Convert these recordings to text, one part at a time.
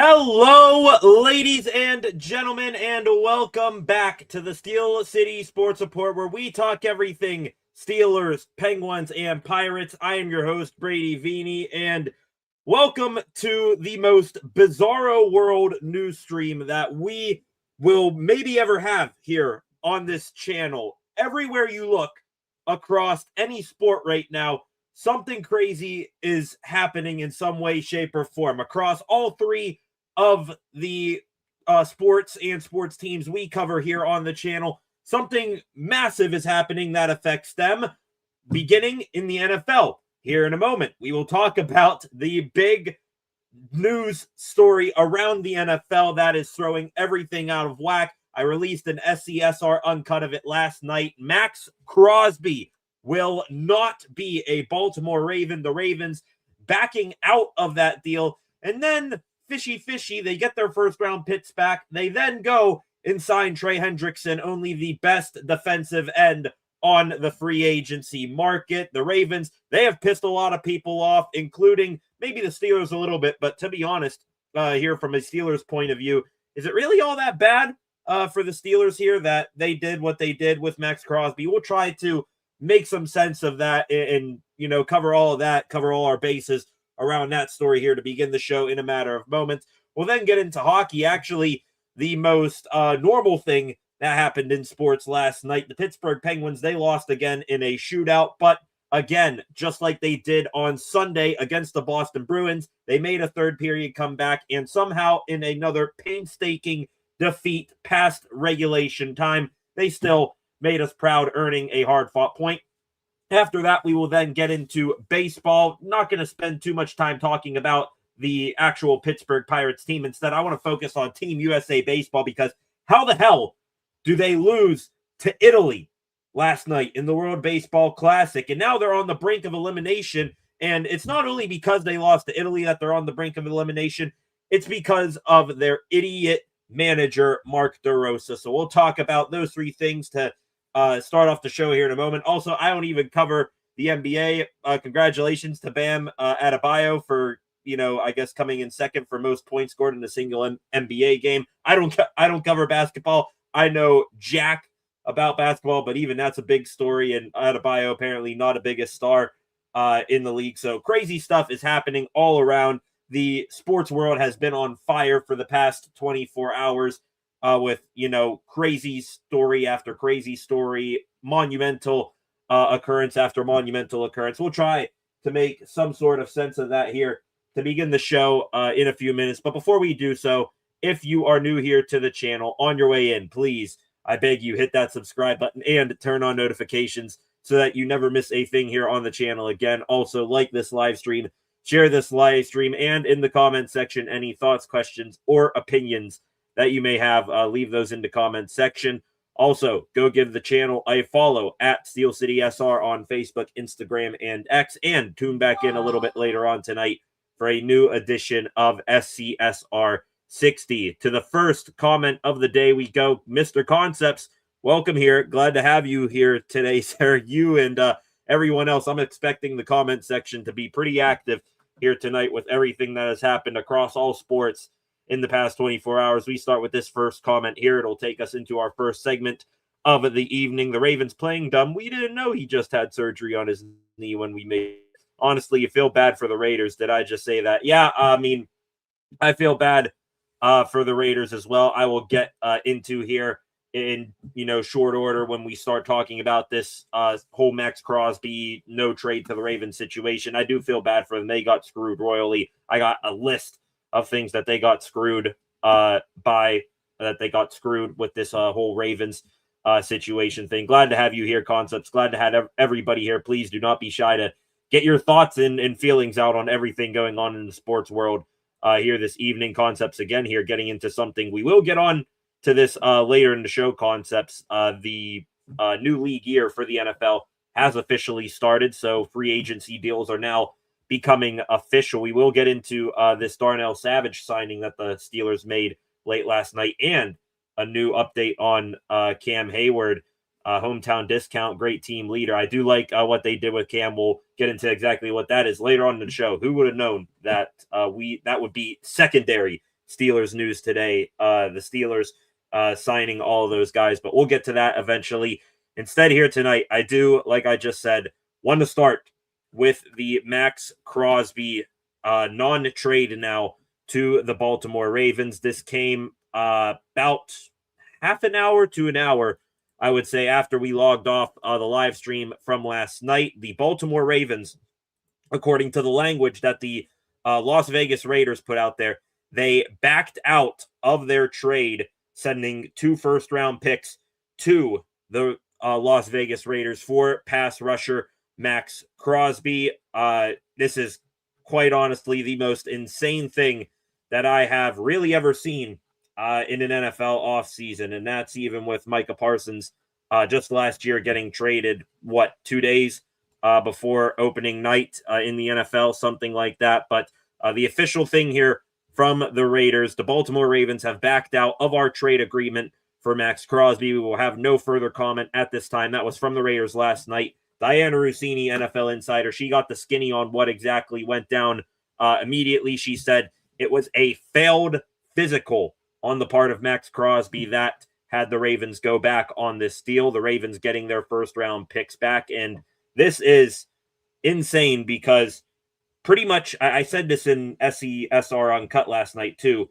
Hello, ladies and gentlemen, and welcome back to the Steel City Sports Report, where we talk everything Steelers, Penguins, and Pirates. I am your host, Brady Vini, and welcome to the most bizarro world news stream that we will maybe ever have here on this channel. Everywhere you look across any sport right now, something crazy is happening in some way, shape, or form across all three of the sports and sports teams we cover here on the channel. Something massive is happening that affects them, beginning in the NFL. Here in a moment, we will talk about the big news story around the NFL that is throwing everything out of whack. I released an SCSR uncut of it last night. Maxx Crosby will not be a Baltimore Raven. The Ravens backing out of that deal. And then fishy, they get their first round picks back. They then go and sign Trey Hendrickson, only the best defensive end on the free agency market. The Ravens, they have pissed a lot of people off, including maybe the Steelers a little bit. But to be honest, here from a Steelers point of view, is it really all that bad for the Steelers here that they did what they did with Maxx Crosby? We'll try to make some sense of that and cover all of that, cover all our bases around that story here to begin the show in a matter of moments. We'll then get into hockey. Actually, the most normal thing that happened in sports last night. The Pittsburgh Penguins, they lost again in a shootout, but again, just like they did on Sunday against the Boston Bruins, they made a third period comeback and somehow in another painstaking defeat past regulation time, they still made us proud, earning a hard-fought point. After that, we will then get into baseball. Not going to spend too much time talking about the actual Pittsburgh Pirates team. Instead, I want to focus on Team USA Baseball because how the hell do they lose to Italy last night in the World Baseball Classic? And now they're on the brink of elimination. And it's not only because they lost to Italy that they're on the brink of elimination. It's because of their idiot manager, Mark DeRosa. So we'll talk about those three things to start off the show here in a moment. Also, I don't even cover the NBA. Congratulations to Bam Adebayo for, I guess coming in second for most points scored in a single NBA game. I don't cover basketball. I know jack about basketball, but even that's a big story. And Adebayo apparently not a biggest star in the league. So crazy stuff is happening all around. The sports world has been on fire for the past 24 hours. With, crazy story after crazy story, monumental occurrence after monumental occurrence. We'll try to make some sort of sense of that here to begin the show in a few minutes. But before we do so, if you are new here to the channel, on your way in, please, I beg you, hit that subscribe button and turn on notifications so that you never miss a thing here on the channel again. Also, like this live stream, share this live stream, and in the comment section, any thoughts, questions, or opinions that you may have, leave those in the comment section. Also, go give the channel a follow at Steel City SR on Facebook, Instagram, and X, and tune back in a little bit later on tonight for a new edition of SCSR 60. To the first comment of the day we go. Mr. Concepts, welcome here. Glad to have you here today, sir. You and everyone else. I'm expecting the comment section to be pretty active here tonight with everything that has happened across all sports in the past 24 hours. We start with this first comment here. It'll take us into our first segment of the evening. The Ravens playing dumb. We didn't know he just had surgery on his knee when we made it. Honestly, you feel bad for the Raiders. Did I just say that? Yeah, I feel bad for the Raiders as well. I will get into here in short order when we start talking about this whole Maxx Crosby no trade to the Ravens situation. I do feel bad for them. They got screwed royally. I got a list of things that they got screwed with this whole Ravens situation thing. Glad to have you here, Concepts. Glad to have everybody here. Please do not be shy to get your thoughts and feelings out on everything going on in the sports world here this evening. Concepts again here, getting into something we will get on to this later in the show. Concepts, the new league year for the NFL has officially started, so free agency deals are now becoming official. We will get into this Darnell Savage signing that the Steelers made late last night and a new update on Cam Hayward, hometown discount, great team leader. I do like what they did with Cam. We'll get into exactly what that is later on in the show. Who would have known that that would be secondary Steelers news today. The Steelers signing all of those guys, but we'll get to that eventually. Instead, here tonight, I do, like I just said, want to start with the Maxx Crosby non-trade now to the Baltimore Ravens. This came about half an hour to an hour, I would say, after we logged off the live stream from last night. The Baltimore Ravens, according to the language that the Las Vegas Raiders put out there, they backed out of their trade, sending 2 first-round picks to the Las Vegas Raiders for pass rusher Maxx Crosby. This is quite honestly the most insane thing that I have really ever seen in an NFL offseason, and that's even with Micah Parsons just last year getting traded, 2 days before opening night in the NFL, something like that. But the official thing here from the Raiders, the Baltimore Ravens have backed out of our trade agreement for Maxx Crosby. We will have no further comment at this time. That was from the Raiders last night. Diana Russini, NFL insider, she got the skinny on what exactly went down immediately. She said it was a failed physical on the part of Maxx Crosby that had the Ravens go back on this deal. The Ravens getting their first-round picks back. And this is insane because pretty much, I said this in SESR Uncut last night too,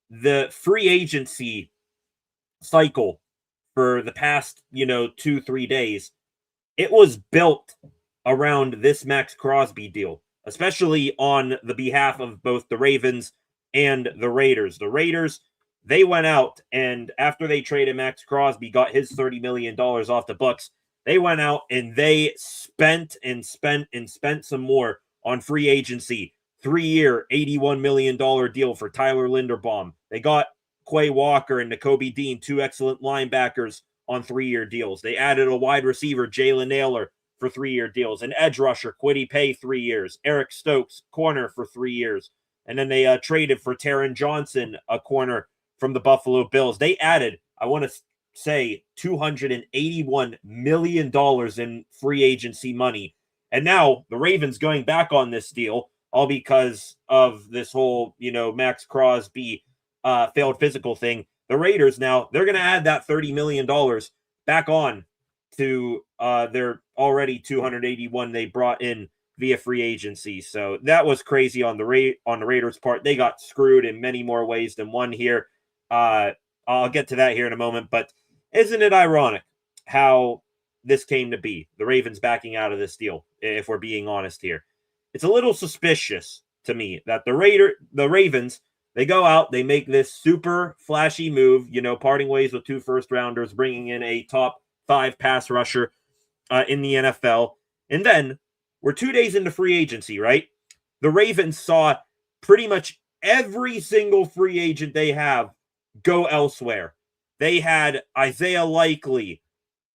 the free agency cycle for the past, 2-3 days, it was built around this Maxx Crosby deal, especially on the behalf of both the Ravens and the Raiders. The Raiders, they went out, and after they traded Maxx Crosby, got his $30 million off the books, they went out and they spent some more on free agency. 3-year, $81 million deal for Tyler Linderbaum. They got Quay Walker and Nakobe Dean, 2 excellent linebackers, on 3-year deals. They added a wide receiver, Jalen Naylor, for 3-year deals. An edge rusher, Kwity Paye, 3 years. Eric Stokes, corner, for 3 years. And then they traded for Taron Johnson, a corner from the Buffalo Bills. They added, I want to say, $281 million in free agency money. And now the Ravens going back on this deal, all because of this whole, Maxx Crosby failed physical thing. The Raiders now, they're going to add that $30 million back on to their already $281 they brought in via free agency. So that was crazy on the Raiders' part. They got screwed in many more ways than one here. I'll get to that here in a moment. But isn't it ironic how this came to be? The Ravens backing out of this deal, if we're being honest here. It's a little suspicious to me that the Ravens, they go out, they make this super flashy move, parting ways with 2 first-rounders, bringing in a top 5 pass rusher in the NFL. And then we're 2 days into free agency, right? The Ravens saw pretty much every single free agent they have go elsewhere. They had Isaiah Likely,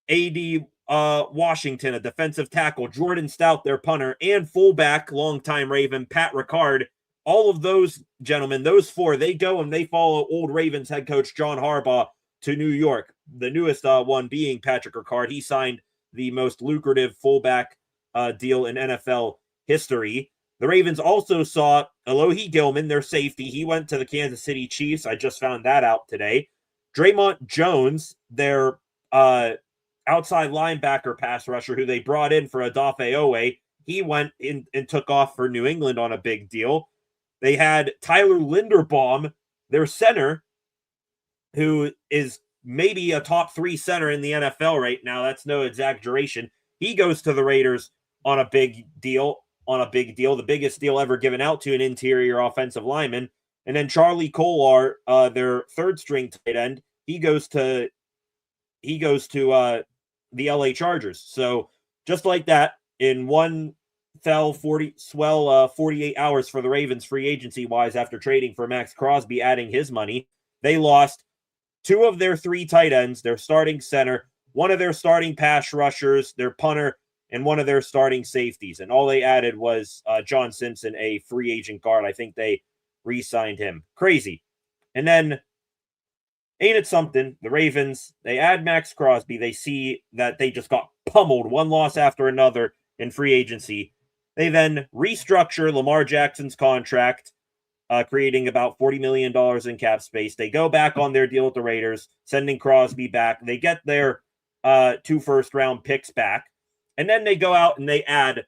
A.D. Washington, a defensive tackle, Jordan Stout, their punter, and fullback, longtime Raven, Pat Ricard. All of those gentlemen, those 4, they go and they follow old Ravens head coach John Harbaugh to New York. The newest one being Patrick Ricard. He signed the most lucrative fullback deal in NFL history. The Ravens also saw Alohi Gilman, their safety. He went to the Kansas City Chiefs. I just found that out today. Draymond Jones, their outside linebacker pass rusher, who they brought in for Odafe Owe, he went in and took off for New England on a big deal. They had Tyler Linderbaum, their center, who is maybe a top 3 center in the NFL right now. That's no exaggeration. He goes to the Raiders on a big deal, the biggest deal ever given out to an interior offensive lineman. And then Charlie Kolar, their 3rd-string tight end, he goes to the LA Chargers. So just like that, in one fell 48 hours for the Ravens free agency wise after trading for Maxx Crosby, adding his money. They lost 2 of their 3 tight ends, their starting center, 1 of their starting pass rushers, their punter, and 1 of their starting safeties. And all they added was John Simpson, a free agent guard. I think they re-signed him. Crazy. And then, ain't it something? The Ravens, they add Maxx Crosby. They see that they just got pummeled, 1 loss after another in free agency. They then restructure Lamar Jackson's contract, creating about $40 million in cap space. They go back on their deal with the Raiders, sending Crosby back. They get their 2 first-round picks back, and then they go out and they add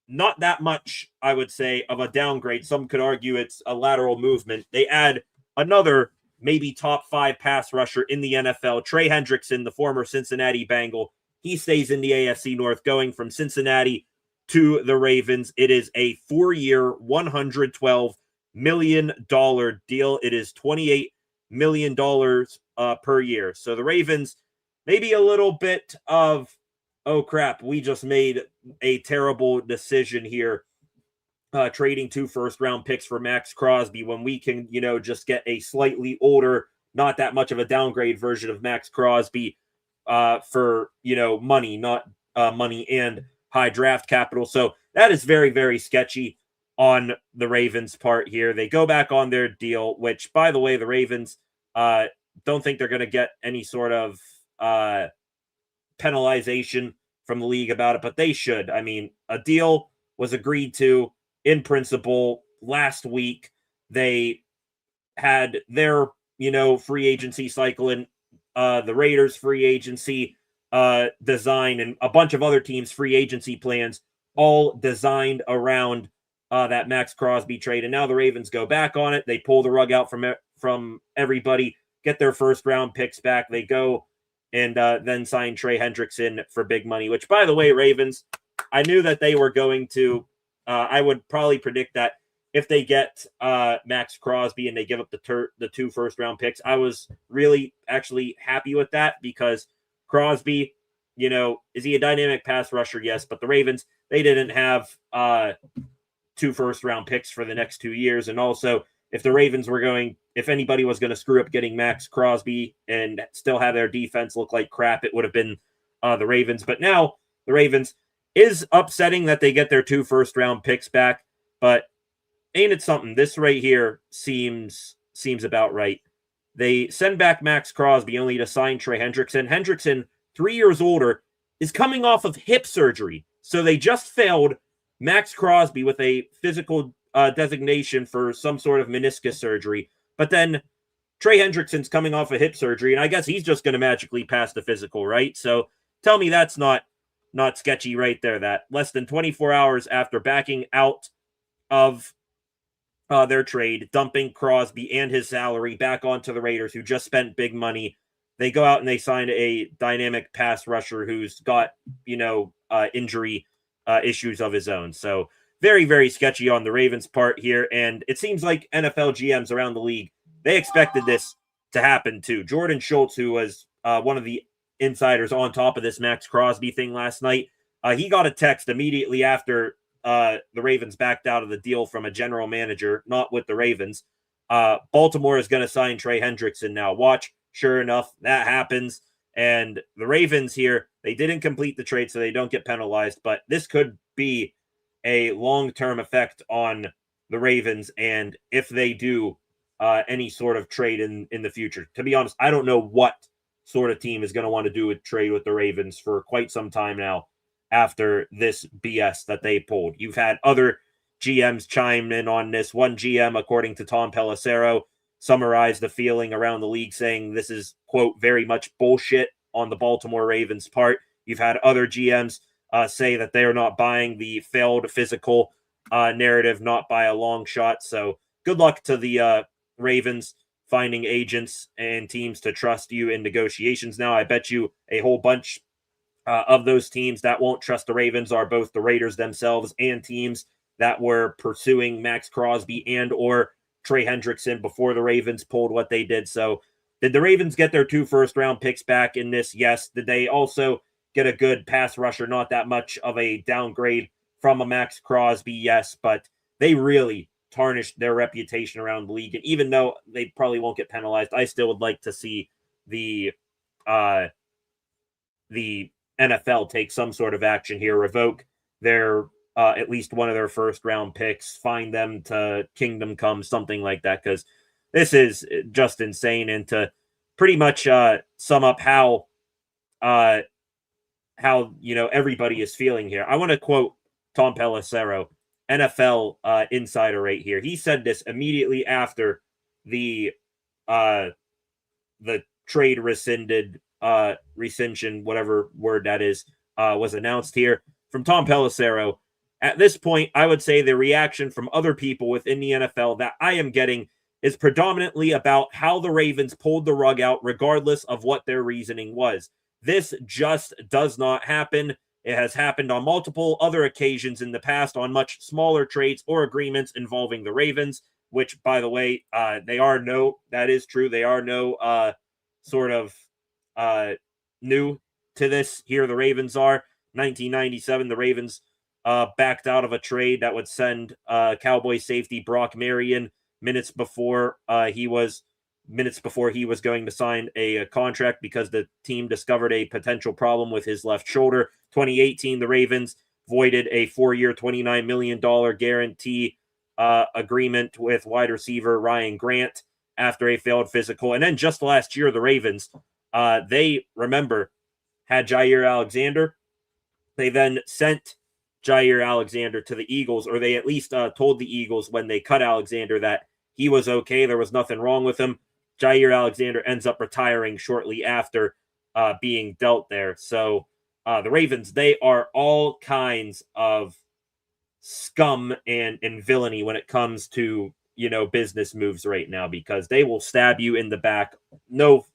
not that much, I would say, of a downgrade. Some could argue it's a lateral movement. They add another maybe top 5 pass rusher in the NFL, Trey Hendrickson, the former Cincinnati Bengal. He stays in the AFC North, going from Cincinnati to the Ravens. It is a 4-year, $112 million deal. It is $28 million per year. So the Ravens, maybe a little bit of, oh crap, we just made a terrible decision here, trading 2 first-round picks for Maxx Crosby when we can, just get a slightly older, not that much of a downgrade version of Maxx Crosby for, money, not money and high draft capital. So that is very, very sketchy on the Ravens' part here. They go back on their deal, which, by the way, the Ravens don't think they're going to get any sort of penalization from the league about it, but they should. I mean, a deal was agreed to in principle last week. They had their, free agency cycle and the Raiders free agency design and a bunch of other teams' free agency plans all designed around that Maxx Crosby trade. And now the Ravens go back on it. They pull the rug out from everybody, get their first round picks back. They go and then sign Trey Hendrickson for big money, which, by the way, Ravens, I knew that they were going to, I would probably predict that if they get Maxx Crosby and they give up the 2 first round picks, I was really actually happy with that, because Crosby, is he a dynamic pass rusher? Yes, but the Ravens, they didn't have 2 first round picks for the next 2 years. And also, if the Ravens were if anybody was going to screw up getting Maxx Crosby and still have their defense look like crap, it would have been the Ravens. But now the Ravens, is upsetting that they get their 2 first round picks back, but ain't it something? This right here seems about right. They send back Maxx Crosby only to sign Trey Hendrickson. Hendrickson, 3 years older, is coming off of hip surgery. So they just failed Maxx Crosby with a physical designation for some sort of meniscus surgery. But then Trey Hendrickson's coming off of hip surgery, and I guess he's just going to magically pass the physical, right? So tell me that's not sketchy right there, that less than 24 hours after backing out of their trade, dumping Crosby and his salary back onto the Raiders, who just spent big money, they go out and they sign a dynamic pass rusher who's got, injury issues of his own. So very, very sketchy on the Ravens' part here. And it seems like NFL GMs around the league, they expected this to happen too. Jordan Schultz, who was one of the insiders on top of this Maxx Crosby thing last night, he got a text immediately after the Ravens backed out of the deal from a general manager, not with the Ravens. Baltimore is going to sign Trey Hendrickson now. Watch. Sure enough, that happens. And the Ravens here, they didn't complete the trade, so they don't get penalized. But this could be a long-term effect on the Ravens, and if they do any sort of trade in the future. To be honest, I don't know what sort of team is going to want to do a trade with the Ravens for quite some time now after this BS that they pulled. You've had other GMs chime in on this. One GM, according to Tom Pelissero, summarized the feeling around the league, saying this is, quote, very much bullshit on the Baltimore Ravens' part. You've had other GMs say that they are not buying the failed physical narrative, not by a long shot. So good luck to the Ravens finding agents and teams to trust you in negotiations now. I bet you a whole bunch of those teams that won't trust the Ravens are both the Raiders themselves and teams that were pursuing Maxx Crosby and or Trey Hendrickson before the Ravens pulled what they did. So did the Ravens get their 2 first-round picks back in this? Yes. Did they also get a good pass rusher? Not that much of a downgrade from a Maxx Crosby, yes, but they really tarnished their reputation around the league. And even though they probably won't get penalized, I still would like to see the NFL take some sort of action here, revoke their at least one of their first-round picks, fine them to Kingdom Come, something like that, because this is just insane. And to pretty much sum up how everybody is feeling here, I want to quote Tom Pelissero NFL insider right here. He said this immediately after the trade rescission, whatever word that is, was announced here from Tom Pelissero. At this point, I would say the reaction from other people within the NFL that I am getting is predominantly about how the Ravens pulled the rug out, regardless of what their reasoning was. This just does not happen. It has happened on multiple other occasions in the past on much smaller trades or agreements involving the Ravens, which, by the way, that is true. They are no sort of new to this. Here the Ravens are. 1997, the Ravens backed out of a trade that would send Cowboy safety Brock Marion minutes before he was going to sign a contract because the team discovered a potential problem with his left shoulder. 2018, the Ravens voided a 4-year, $29 million guarantee agreement with wide receiver Ryan Grant after a failed physical. And then just last year, the Ravens, they, remember, had Jair Alexander. They then sent Jair Alexander to the Eagles, or they at least told the Eagles when they cut Alexander that he was okay. There was nothing wrong with him. Jair Alexander ends up retiring shortly after being dealt there. So the Ravens, they are all kinds of scum and villainy when it comes to, business moves right now, because they will stab you in the back. No,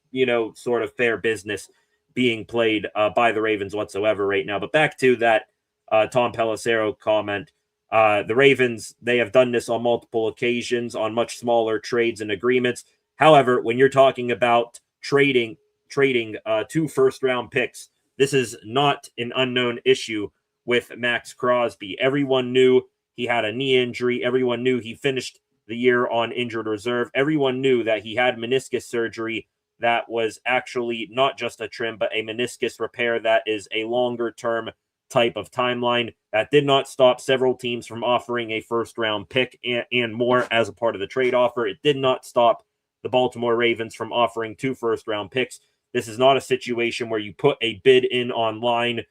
sort of fair business being played by the Ravens whatsoever right now. But back to that Tom Pelissero comment. The Ravens, they have done this on multiple occasions on much smaller trades and agreements. However, when you're talking about trading 2 first-round picks, this is not an unknown issue with Maxx Crosby. Everyone knew he had a knee injury. Everyone knew he finished the year on injured reserve. Everyone knew that he had meniscus surgery that was actually not just a trim, but a meniscus repair that is a longer-term type of timeline. That did not stop several teams from offering a first-round pick and more as a part of the trade offer. It did not stop the Baltimore Ravens from offering 2 first-round picks. This is not a situation where you put a bid in online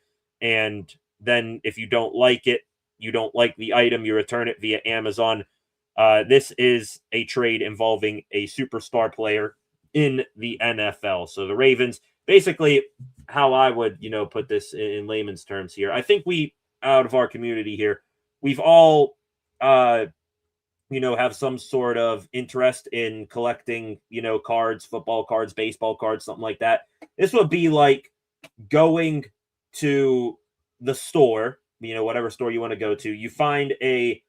and then if you don't like it, you don't like the item, you return it via Amazon. This is a trade involving a superstar player in the NFL. So the Ravens, basically how I would, put this in layman's terms here. I think we, out of our community here, we've all, have some sort of interest in collecting, cards, football cards, baseball cards, something like that. This would be like going to the store, whatever store you want to go to. You find a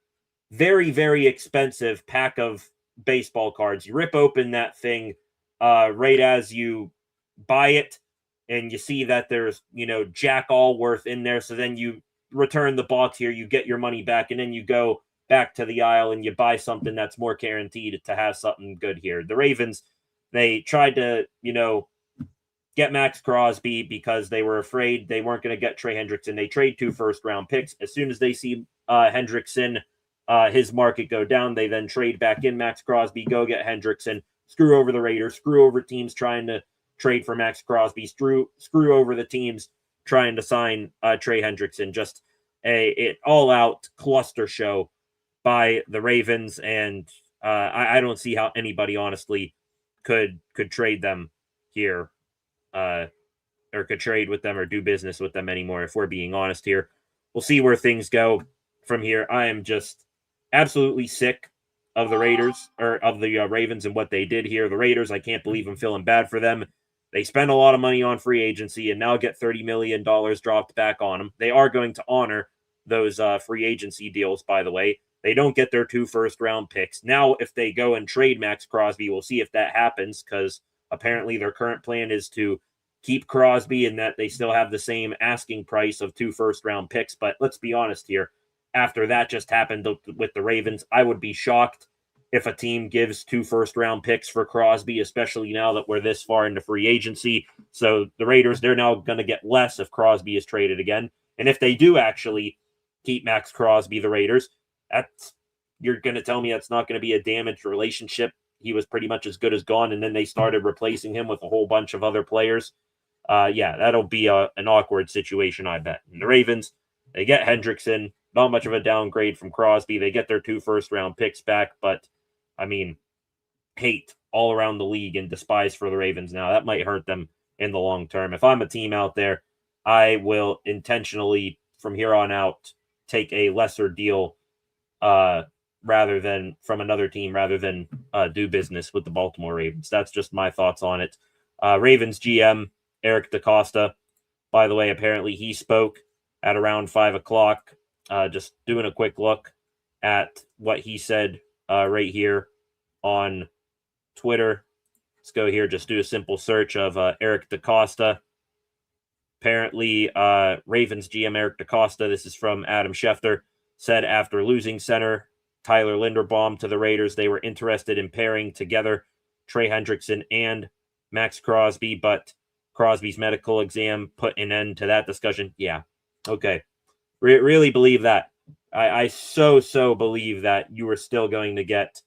very, very expensive pack of baseball cards. You rip open that thing right as you buy it, and you see that there's, jack all worth in there. So then you return the box here, you get your money back, and then you go back to the aisle and you buy something that's more guaranteed to have something good here. The Ravens, they tried to, get Maxx Crosby because they were afraid they weren't going to get Trey Hendrickson. They trade 2 first-round picks. As soon as they see Hendrickson, his market go down, they then trade back in Maxx Crosby, go get Hendrickson, screw over the Raiders, screw over teams trying to trade for Maxx Crosby, screw over the teams trying to sign Trey Hendrickson. Just an all-out cluster show by the Ravens, and I don't see how anybody honestly could trade them here, or could trade with them or do business with them anymore, if we're being honest here. We'll see where things go from here. I am just absolutely sick of the Raiders, or of the Ravens and what they did here. The Raiders, I can't believe I'm feeling bad for them. They spend a lot of money on free agency and now get $30 million dropped back on them. They are going to honor those free agency deals, by the way. They don't get their 2 first-round picks. Now, if they go and trade Maxx Crosby, we'll see if that happens, because apparently their current plan is to keep Crosby and that they still have the same asking price of 2 first-round picks. But let's be honest here. After that just happened with the Ravens, I would be shocked if a team gives 2 first-round picks for Crosby, especially now that we're this far into free agency. So the Raiders, they're now going to get less if Crosby is traded again. And if they do actually keep Maxx Crosby, the Raiders, you're going to tell me that's not going to be a damaged relationship. He was pretty much as good as gone, and then they started replacing him with a whole bunch of other players. That'll be an awkward situation, I bet. And the Ravens, they get Hendrickson, not much of a downgrade from Crosby. They get their 2 first-round picks back, but, I mean, hate all around the league and despise for the Ravens now. That might hurt them in the long term. If I'm a team out there, I will intentionally, from here on out, take a lesser deal rather than from another team, rather than do business with the Baltimore Ravens. That's just my thoughts on it. Ravens GM, Eric DaCosta, by the way, apparently he spoke at around 5 o'clock. Just doing a quick look at what he said right here on Twitter. Let's go here, just do a simple search of Eric DaCosta. Apparently, Ravens GM Eric DaCosta, this is from Adam Schefter, said after losing center Tyler Linderbaum to the Raiders, they were interested in pairing together Trey Hendrickson and Maxx Crosby, but Crosby's medical exam put an end to that discussion. Yeah, okay. Really believe that. I so believe that you were still going to get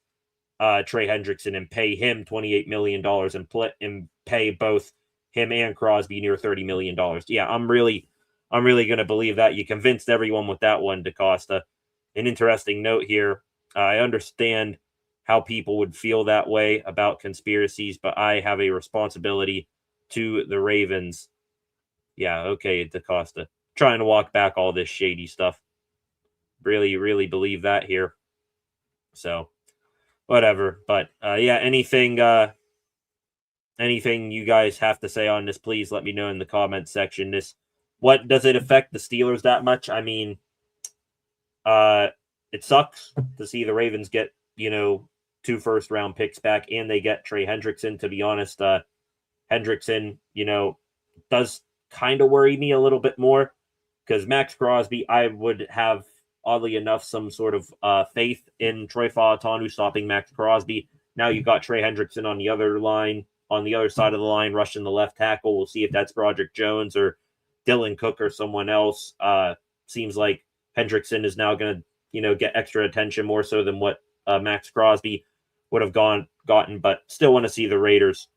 Trey Hendrickson and pay him $28 million and pay both him and Crosby near $30 million. Yeah, I'm really going to believe that. You convinced everyone with that one, DaCosta. An interesting note here. I understand how people would feel that way about conspiracies, but I have a responsibility to the Ravens. Yeah, okay, DaCosta. Trying to walk back all this shady stuff. Really believe that here. So, whatever. But, yeah, anything you guys have to say on this, please let me know in the comments section. What does it affect the Steelers that much? I mean, it sucks to see the Ravens get, 2 first-round picks back, and they get Trey Hendrickson. To be honest, Hendrickson, does kind of worry me a little bit more, because Maxx Crosby, I would have, oddly enough, some sort of faith in Troy Fautanu stopping Maxx Crosby. Now you got Trey Hendrickson on the other line, on the other side of the line, rushing the left tackle. We'll see if that's Broderick Jones or Dylan Cook or someone else. Seems like Hendrickson is now going to, get extra attention more so than what Maxx Crosby would have gotten, but still want to see the Raiders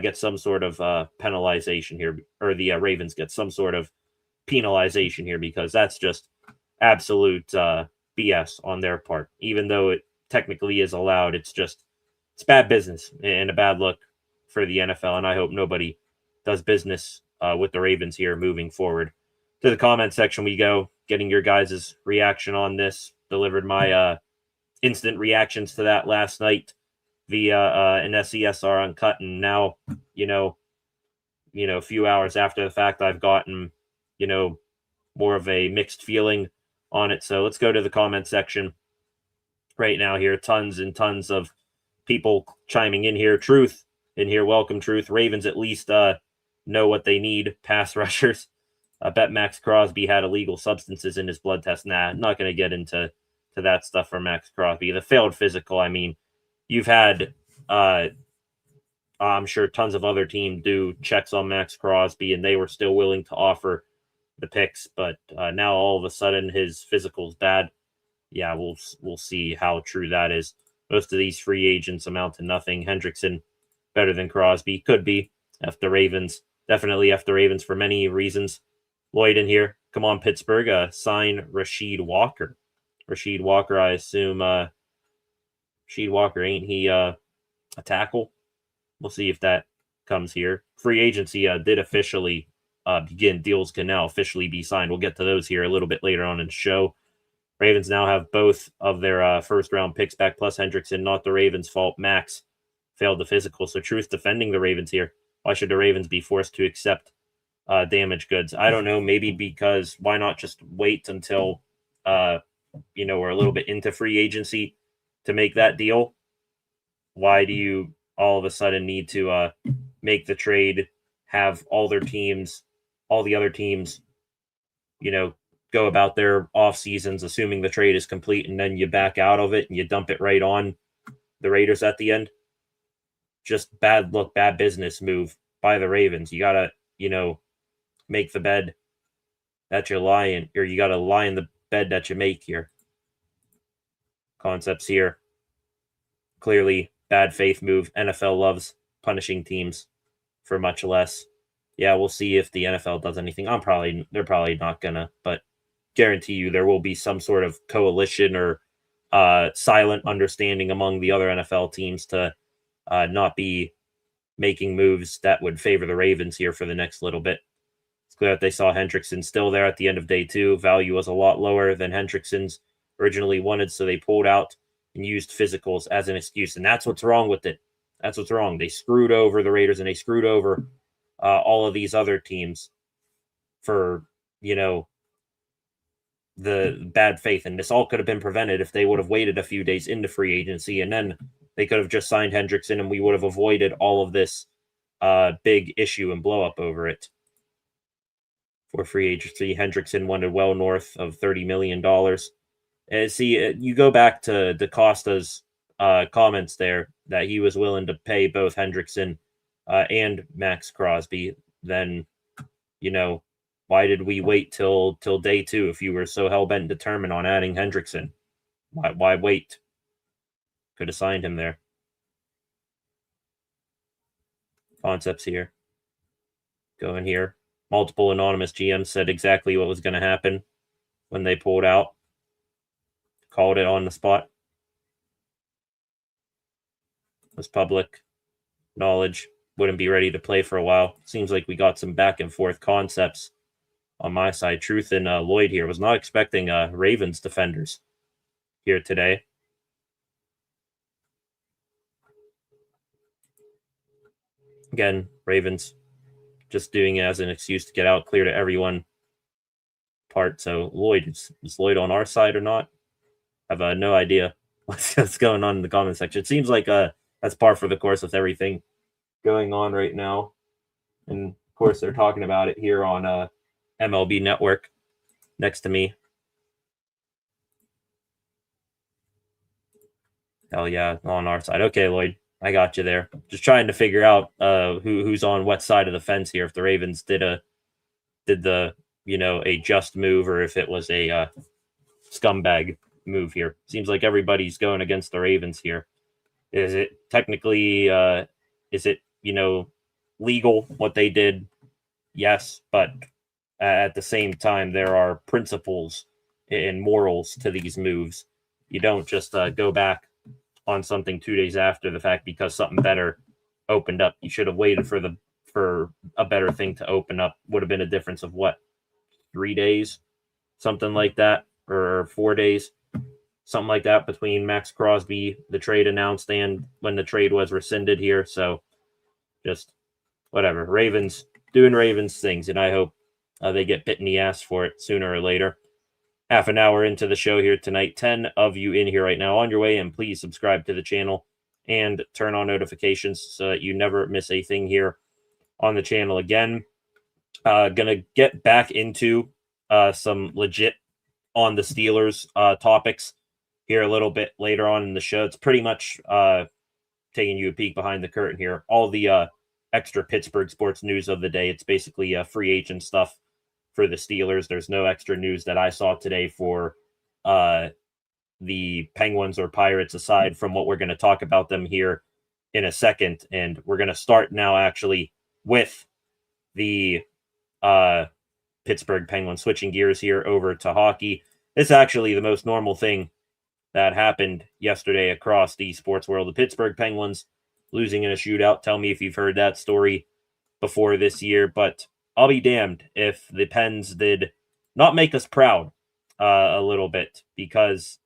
get some sort of penalization here, or the Ravens get some sort of penalization here, because that's just absolute BS on their part. Even though it technically is allowed, it's bad business and a bad look for the NFL, and I hope nobody does business with the Ravens here moving forward. To the comment section we go, getting your guys' reaction on this. Delivered my instant reactions to that last night via an SESR Uncut, and now, a few hours after the fact, I've gotten, more of a mixed feeling on it. So let's go to the comment section right now here. Tons and tons of people chiming in here. Truth in here. Welcome, Truth. Ravens at least know what they need. Pass rushers. I bet Maxx Crosby had illegal substances in his blood test. Nah, not going to get into that stuff for Maxx Crosby. The failed physical, I mean, you've had, I'm sure tons of other teams do checks on Maxx Crosby, and they were still willing to offer the picks. But now all of a sudden his physical's bad. Yeah, we'll see how true that is. Most of these free agents amount to nothing. Hendrickson better than Crosby. Could be. F the Ravens. Definitely F the Ravens for many reasons. Lloyd in here. Come on, Pittsburgh. Sign Rasheed Walker. Rasheed Walker, I assume. Rasheed Walker, ain't he a tackle? We'll see if that comes here. Free agency did officially begin. Deals can now officially be signed. We'll get to those here a little bit later on in the show. Ravens now have both of their first-round picks back, plus Hendrickson. Not the Ravens' fault. Max failed the physical. So Truth defending the Ravens here. Why should the Ravens be forced to accept damaged goods? I don't know. Maybe because why not just wait until, we're a little bit into free agency to make that deal? Why do you all of a sudden need to make the trade, have all the other teams, go about their off seasons, assuming the trade is complete, and then you back out of it and you dump it right on the Raiders at the end? Just bad look, bad business move by the Ravens. You gotta, make the bed that you lie in, or you gotta lie in the bed that you make here. Concepts here. Clearly bad faith move. NFL loves punishing teams for much less. Yeah, we'll see if the NFL does anything. They're probably not gonna, but guarantee you there will be some sort of coalition or silent understanding among the other NFL teams to not be making moves that would favor the Ravens here for the next little bit. It's clear that they saw Hendrickson still there at the end of day 2. Value was a lot lower than Hendrickson's originally wanted, so they pulled out and used physicals as an excuse. And that's what's wrong with it. That's what's wrong. They screwed over the Raiders and they screwed over all of these other teams for, the bad faith. And this all could have been prevented if they would have waited a few days into free agency, and then they could have just signed Hendrickson and we would have avoided all of this big issue and blow up over it. For free agency, Hendrickson wanted well north of $30 million. You go back to DaCosta's comments there that he was willing to pay both Hendrickson and Maxx Crosby. Then, why did we wait till day 2 if you were so hell-bent determined on adding Hendrickson? Why wait? Could have signed him there. Concepts here. Go in here. Multiple anonymous GMs said exactly what was going to happen when they pulled out. Called it on the spot. It was public knowledge. Wouldn't be ready to play for a while. Seems like we got some back and forth concepts on my side. Truth and Lloyd here. Was not expecting Ravens defenders here today. Again, Ravens just doing it as an excuse to get out, clear to everyone part. So Lloyd, is Lloyd on our side or not? I have no idea what's going on in the comment section. It seems like that's par for the course with everything going on right now. And of course, they're talking about it here on MLB Network next to me. Hell yeah, on our side. Okay, Lloyd, I got you there. Just trying to figure out who's on what side of the fence here. If the Ravens did the a just move, or if it was a scumbag move here. Seems like everybody's going against the Ravens here. Is it technically legal what they did? Yes, but at the same time, there are principles and morals to these moves. You don't just go back on something 2 days after the fact because something better opened up. You should have waited for a better thing to open up. Would have been a difference of what, 3 days, something like that, or 4 days, something like that between Maxx Crosby, the trade announced, and when the trade was rescinded here. So just whatever. Ravens doing Ravens things, and I hope they get bit in the ass for it sooner or later. Half an hour into the show here tonight. 10 of you in here right now on your way, and please subscribe to the channel and turn on notifications so that you never miss a thing here on the channel again. Gonna get back into some legit on the Steelers topics here a little bit later on in the show. It's pretty much taking you a peek behind the curtain here. All the extra Pittsburgh sports news of the day. It's basically free agent stuff for the Steelers. There's no extra news that I saw today for the Penguins or Pirates, aside from what we're going to talk about them here in a second. And we're going to start now actually with the Pittsburgh Penguins, switching gears here over to hockey. It's actually the most normal thing that happened yesterday across the sports world. The Pittsburgh Penguins losing in a shootout. Tell me if you've heard that story before this year, but I'll be damned if the Pens did not make us proud a little bit, because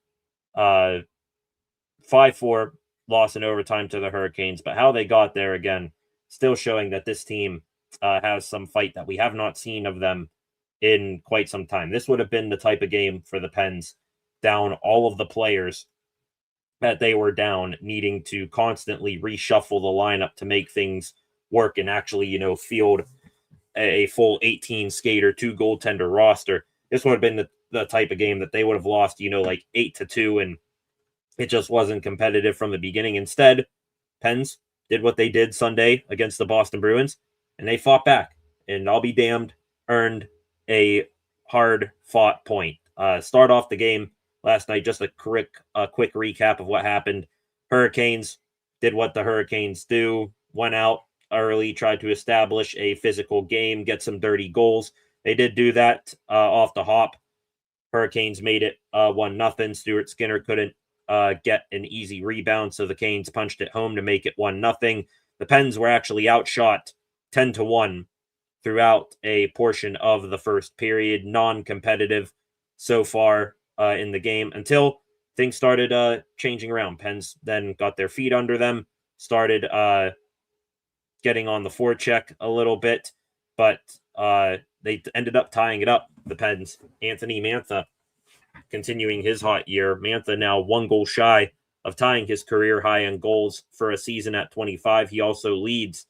5-4 loss in overtime to the Hurricanes, but how they got there, again, still showing that this team has some fight that we have not seen of them in quite some time. This would have been the type of game for the Pens, down all of the players that they were down, needing to constantly reshuffle the lineup to make things work and actually, field a full 18 skater, 2 goaltender roster. This would have been the type of game that they would have lost, like 8-2, and it just wasn't competitive from the beginning. Instead, Pens did what they did Sunday against the Boston Bruins, and they fought back, and I'll be damned, earned a hard-fought point. Start off the game last night, just a quick recap of what happened. Hurricanes did what the Hurricanes do, went out early, tried to establish a physical game, get some dirty goals. They did do that off the hop. Hurricanes made it 1-0. Stuart Skinner couldn't get an easy rebound, so the Canes punched it home to make it 1-0. The Pens were actually outshot 10-1 throughout a portion of the first period, non-competitive so far in the game until things started changing around. Pens then got their feet under them, started getting on the forecheck a little bit, but they ended up tying it up, the Pens. Anthony Mantha continuing his hot year. Mantha now 1 goal shy of tying his career high in goals for a season at 25. He also leads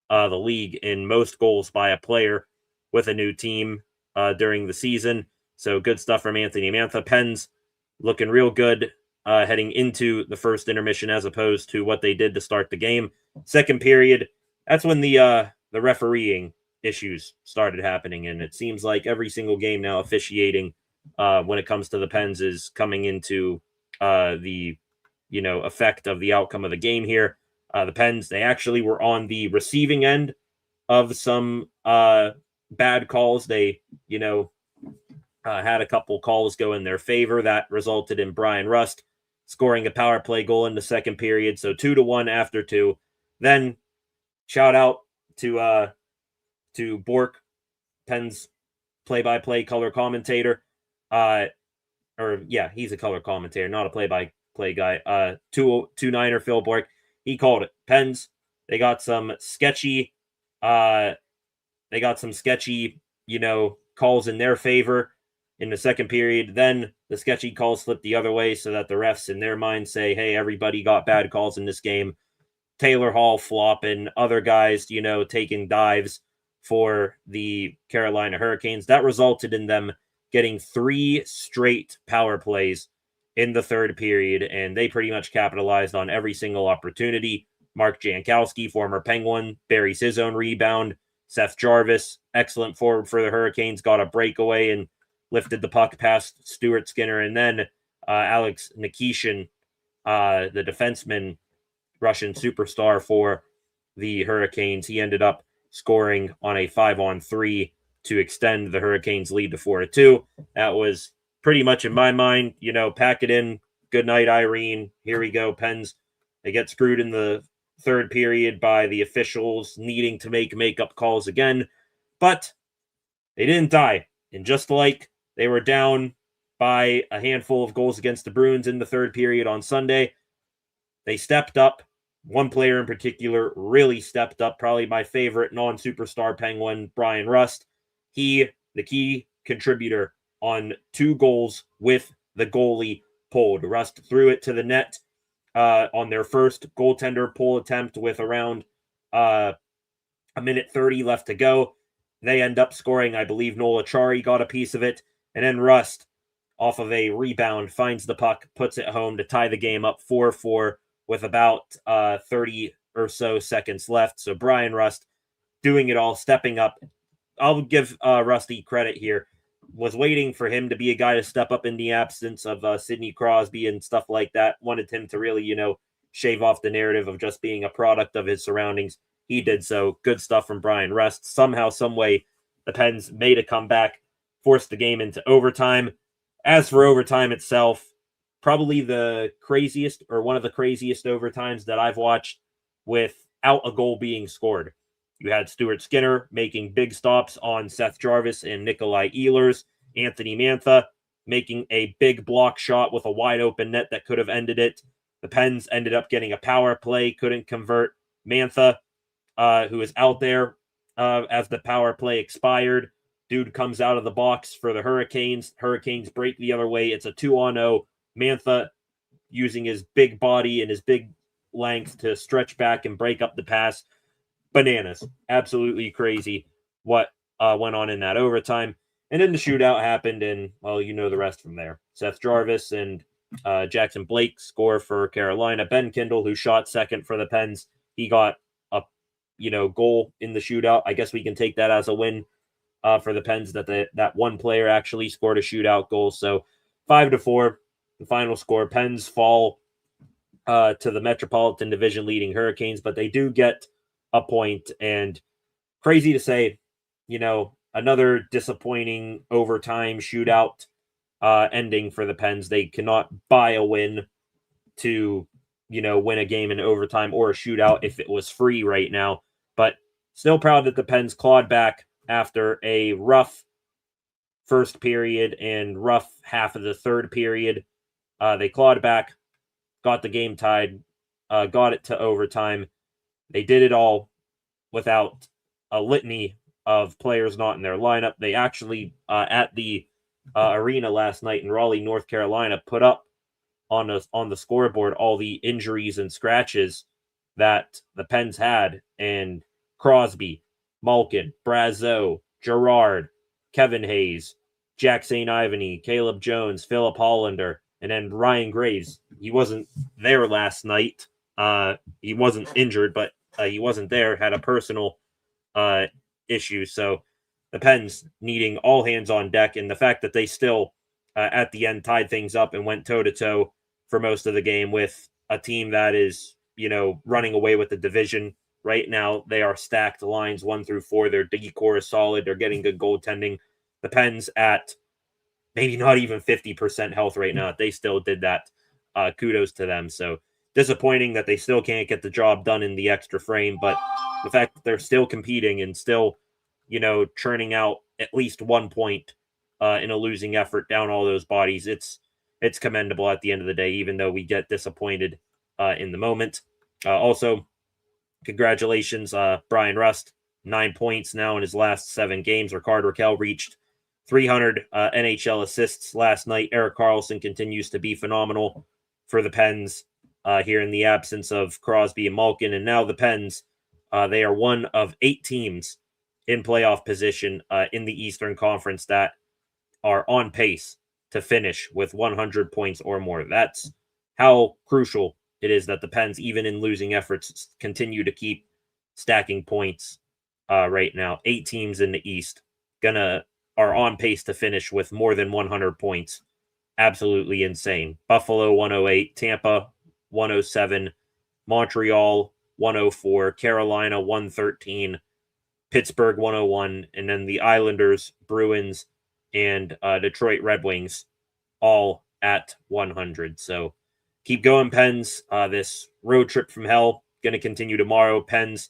the league in most goals by a player with a new team during the season. So good stuff from Anthony Mantha. Pens looking real good heading into the first intermission as opposed to what they did to start the game. Second period, that's when the refereeing issues started happening, and it seems like every single game now officiating when it comes to the Pens is coming into the effect of the outcome of the game here. The Pens, they actually were on the receiving end of some bad calls. They, had a couple calls go in their favor that resulted in Brian Rust scoring a power play goal in the second period. So 2-1 after 2. Then shout out to Bork, Pens play-by-play color commentator. He's a color commentator, not a play-by-play guy. Two Niner Phil Bork. He called it. Pens, they got some sketchy, calls in their favor in the second period. Then the sketchy calls flip the other way so that the refs in their mind say, hey, everybody got bad calls in this game. Taylor Hall flopping, other guys, taking dives for the Carolina Hurricanes. That resulted in them getting 3 straight power plays in the third period, and they pretty much capitalized on every single opportunity. Mark Jankowski, former Penguin, buries his own rebound. Seth Jarvis, excellent forward for the Hurricanes, got a breakaway and lifted the puck past Stuart Skinner. And then Alex Nikishin, the defenseman, Russian superstar for the Hurricanes, he ended up scoring on a 5-on-3 to extend the Hurricanes' lead to 4-2. That was pretty much, in my mind, pack it in. Good night, Irene. Here we go. Pens, they get screwed in the third period by the officials needing to make makeup calls again, but they didn't die. And just like they were down by a handful of goals against the Bruins in the third period on Sunday, they stepped up. One player in particular really stepped up, probably my favorite non-superstar Penguin, Brian Rust. He, the key contributor on 2 goals with the goalie pulled. Rust threw it to the net on their first goaltender pull attempt with around a minute 30 left to go. They end up scoring. I believe Noel Acciari got a piece of it. And then Rust, off of a rebound, finds the puck, puts it home to tie the game up 4-4 with about 30 or so seconds left. So Brian Rust doing it all, stepping up. I'll give Rusty credit here. Was waiting for him to be a guy to step up in the absence of Sidney Crosby and stuff like that. Wanted him to really, shave off the narrative of just being a product of his surroundings. He did so. Good stuff from Brian Rust. Somehow, some way, the Pens made a comeback, forced the game into overtime. As for overtime itself, probably the craziest or one of the craziest overtimes that I've watched without a goal being scored. You had Stuart Skinner making big stops on Seth Jarvis and Nikolai Ehlers. Anthony Mantha making a big block shot with a wide open net that could have ended it. The Pens ended up getting a power play, couldn't convert. Mantha, who is out there as the power play expired. Dude comes out of the box for the Hurricanes. Hurricanes break the other way. It's a 2-on-0. Mantha using his big body and his big length to stretch back and break up the pass. Bananas. Absolutely crazy what went on in that overtime. And then the shootout happened, and, well, the rest from there. Seth Jarvis and Jackson Blake score for Carolina. Ben Kindle, who shot second for the Pens, he got a goal in the shootout. I guess we can take that as a win for the Pens that one player actually scored a shootout goal. So 5-4, the final score. Pens fall to the Metropolitan Division leading Hurricanes, but they do get a point. And crazy to say, another disappointing overtime shootout ending for the Pens. They cannot buy a win to, win a game in overtime or a shootout if it was free right now. But still proud that the Pens clawed back after a rough first period and rough half of the third period. They clawed back, got the game tied, got it to overtime. They did it all without a litany of players not in their lineup. They actually, at the arena last night in Raleigh, North Carolina, put up on the scoreboard all the injuries and scratches that the Pens had, and Crosby, Malkin, Brazeau, Gerard, Kevin Hayes, Jack St. Ivany, Caleb Jones, Philip Hollander, and then Ryan Graves. He wasn't there last night. He wasn't injured, but he wasn't there, had a personal issue. So the Pens needing all hands on deck, and the fact that they still, at the end, tied things up and went toe-to-toe for most of the game with a team that is, running away with the division. Right now, they are stacked lines 1 through 4. Their D-core is solid. They're getting good goaltending. The Pens at maybe not even 50% health right now. They still did that. Kudos to them. So disappointing that they still can't get the job done in the extra frame, but the fact that they're still competing and still, churning out at least 1 point in a losing effort down all those bodies, it's commendable at the end of the day, even though we get disappointed in the moment. Also, congratulations, Brian Rust, 9 points now in his last 7 games. Rickard Rakell reached 300 NHL assists last night. Erik Karlsson continues to be phenomenal for the Pens here in the absence of Crosby and Malkin. And now the Pens, they are one of 8 teams in playoff position in the Eastern Conference that are on pace to finish with 100 points or more. That's how crucial it is that the Pens, even in losing efforts, continue to keep stacking points right now. 8 teams in the East are on pace to finish with more than 100 points. Absolutely insane. Buffalo 108, Tampa 107, Montreal 104, Carolina 113, Pittsburgh 101, and then the Islanders, Bruins, and Detroit Red Wings all at 100. So keep going, Pens. This road trip from hell going to continue tomorrow. Pens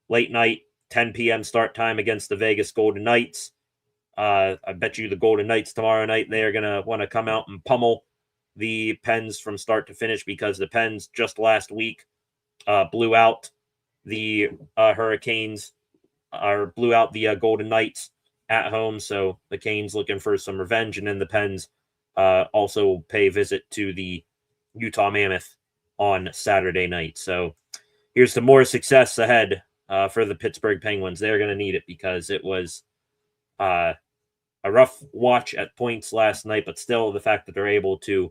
late night, 10 p.m. start time against the Vegas Golden Knights. I bet you the Golden Knights tomorrow night, they're going to want to come out and pummel the Pens from start to finish, because the Pens just last week blew out the Hurricanes, or blew out the Golden Knights at home. So the Canes looking for some revenge, and then the Pens also pay a visit to the Utah Mammoth on Saturday night. So here's some more success ahead for the Pittsburgh Penguins. They're going to need it, because it was a rough watch at points last night, but still the fact that they're able to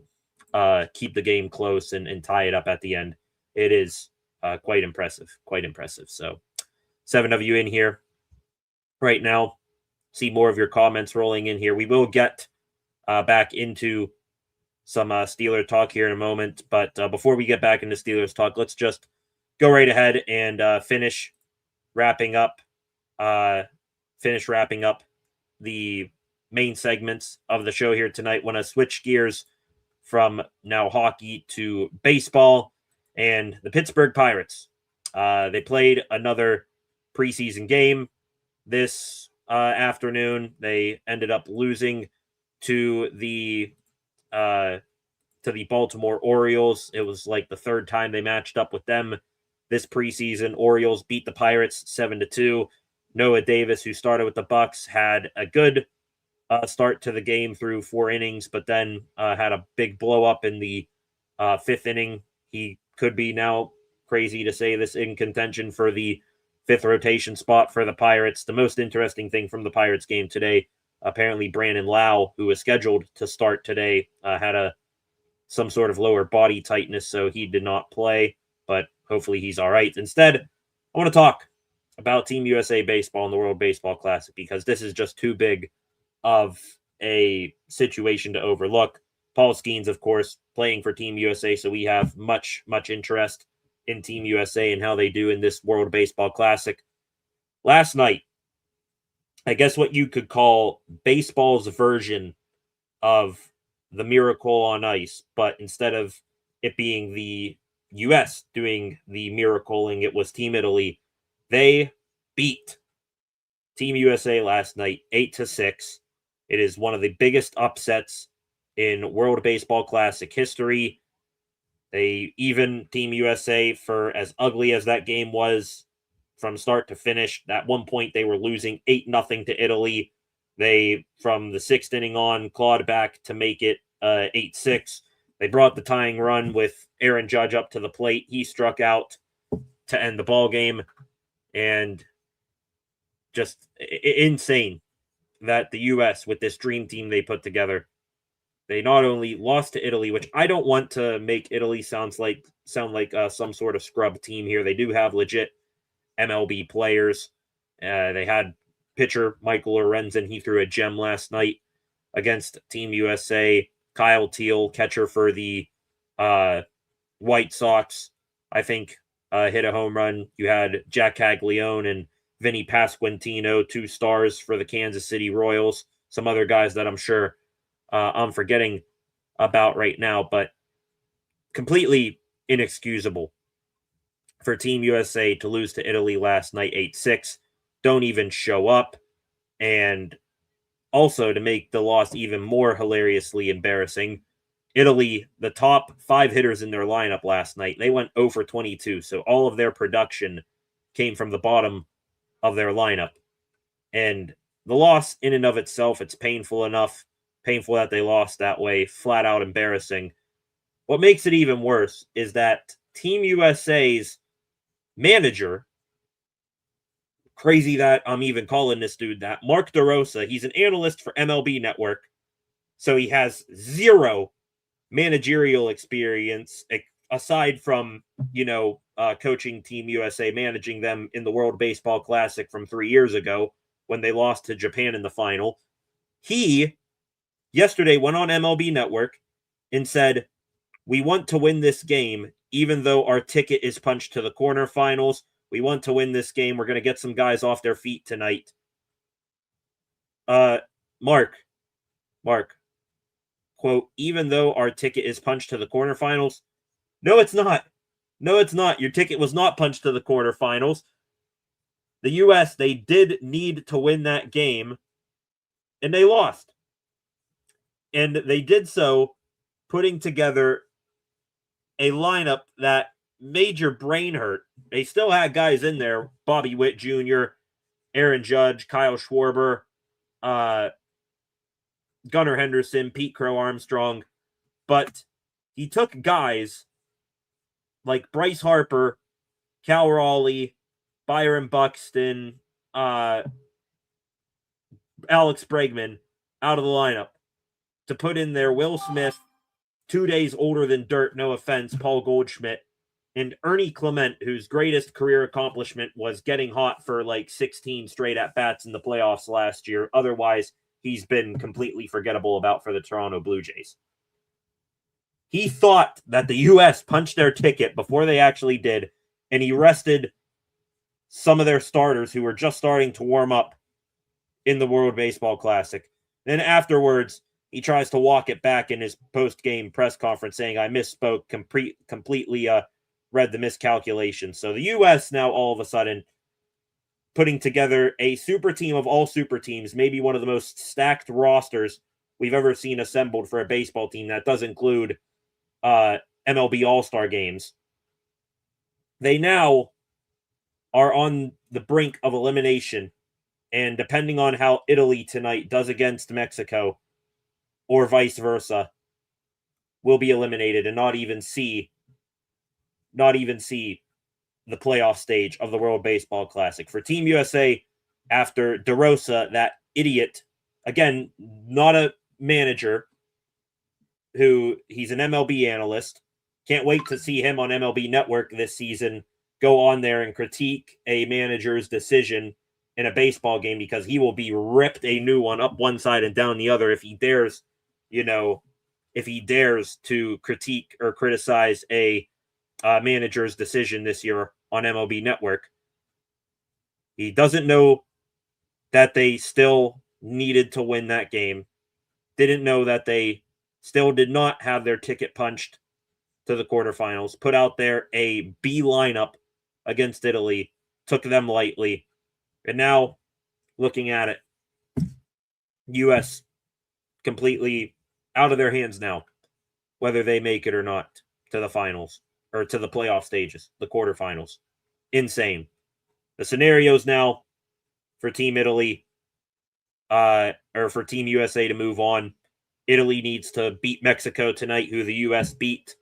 keep the game close and tie it up at the end, it is quite impressive. So 7 of you in here right now. See more of your comments rolling in here. We will get back into some Steeler talk here in a moment, but before we get back into Steelers talk, let's just go right ahead and finish wrapping up the main segments of the show here tonight. Want to switch gears from now hockey to baseball and the Pittsburgh Pirates. They played another preseason game this afternoon. They ended up losing to the Baltimore Orioles. It was like the 3rd time they matched up with them this preseason. Orioles beat the Pirates 7-2. Noah Davis, who started with the Bucks, had a good start to the game through 4 innings, but then had a big blow up in the 5th inning. He could be, now crazy to say this, in contention for the 5th rotation spot for the Pirates. The most interesting thing from the Pirates game today, apparently Brandon Lau, who was scheduled to start today, had some sort of lower body tightness, so he did not play, but hopefully he's all right. Instead, I want to talk about Team USA Baseball and the World Baseball Classic, because this is just too big of a situation to overlook. Paul Skeens, of course, playing for Team USA, so we have much interest in Team USA and how they do in this World Baseball Classic. Last night, I guess what you could call baseball's version of the miracle on ice, but instead of it being the US doing the miracling, it was Team Italy. They beat Team USA last night 8-6. It is one of the biggest upsets in World Baseball Classic history. They even Team USA, for as ugly as that game was from start to finish. At one point, they were losing 8-0 to Italy. They, from the sixth inning on, clawed back to make it 8-6. They brought the tying run with Aaron Judge up to the plate. He struck out to end the ball game, and just insane that the U.S., with this dream team they put together, they not only lost to Italy, which I don't want to make Italy sound like some sort of scrub team here. They do have legit MLB players. They had pitcher Michael Lorenzen. He threw a gem last night against Team USA. Kyle Teal, catcher for the White Sox, I think hit a home run. You had Jack Caglione and Vinny Pasquantino, 2 stars for the Kansas City Royals. Some other guys that I'm sure I'm forgetting about right now, but completely inexcusable for Team USA to lose to Italy last night 8-6. Don't even show up. And also, to make the loss even more hilariously embarrassing, Italy, the top 5 hitters in their lineup last night, they went 0 for 22. So all of their production came from the bottom of their lineup. And the loss in and of itself, it's painful enough. Painful that they lost that way. Flat out embarrassing. What makes it even worse is that Team USA's manager, crazy that I'm even calling this dude that, Mark DeRosa, he's an analyst for MLB Network, so he has zero managerial experience aside from, coaching Team USA, managing them in the World Baseball Classic from 3 years ago when they lost to Japan in the final. He yesterday went on MLB Network and said, "We want to win this game, even though our ticket is punched to the quarterfinals. We want to win this game. We're going to get some guys off their feet tonight." Mark, quote, "Even though our ticket is punched to the quarterfinals." No, it's not. No, it's not. Your ticket was not punched to the quarterfinals. The U.S., they did need to win that game, and they lost. And they did so putting together a lineup that made your brain hurt. They still had guys in there, Bobby Witt Jr., Aaron Judge, Kyle Schwarber, Gunnar Henderson, Pete Crow Armstrong, but he took guys like Bryce Harper, Cal Raleigh, Byron Buxton, Alex Bregman out of the lineup to put in there Will Smith, 2 days older than dirt, no offense, Paul Goldschmidt, and Ernie Clement, whose greatest career accomplishment was getting hot for like 16 straight at-bats in the playoffs last year. Otherwise, he's been completely forgettable about for the Toronto Blue Jays. He thought that the U.S. punched their ticket before they actually did, and he rested some of their starters who were just starting to warm up in the World Baseball Classic. Then afterwards, he tries to walk it back in his post-game press conference, saying, "I misspoke, completely read the miscalculation." So the U.S. now all of a sudden putting together a super team of all super teams, maybe one of the most stacked rosters we've ever seen assembled for a baseball team. That does include MLB All-Star games. They now are on the brink of elimination, and depending on how Italy tonight does against Mexico, or vice versa, will be eliminated and not even see the playoff stage of the World Baseball Classic. For Team USA, after DeRosa, that idiot, again, not a manager, he's an MLB analyst. Can't wait to see him on MLB Network this season go on there and critique a manager's decision in a baseball game, because he will be ripped a new one up one side and down the other if he dares, to critique or criticize a manager's decision this year on MLB Network. He doesn't know that they still needed to win that game. Didn't know that they still did not have their ticket punched to the quarterfinals, put out there a B lineup against Italy, took them lightly, and now looking at it, U.S. completely out of their hands now, whether they make it or not to the finals or to the playoff stages, the quarterfinals. Insane. The scenarios now for Team Italy, or for Team USA to move on. Italy needs to beat Mexico tonight, who the U.S. beat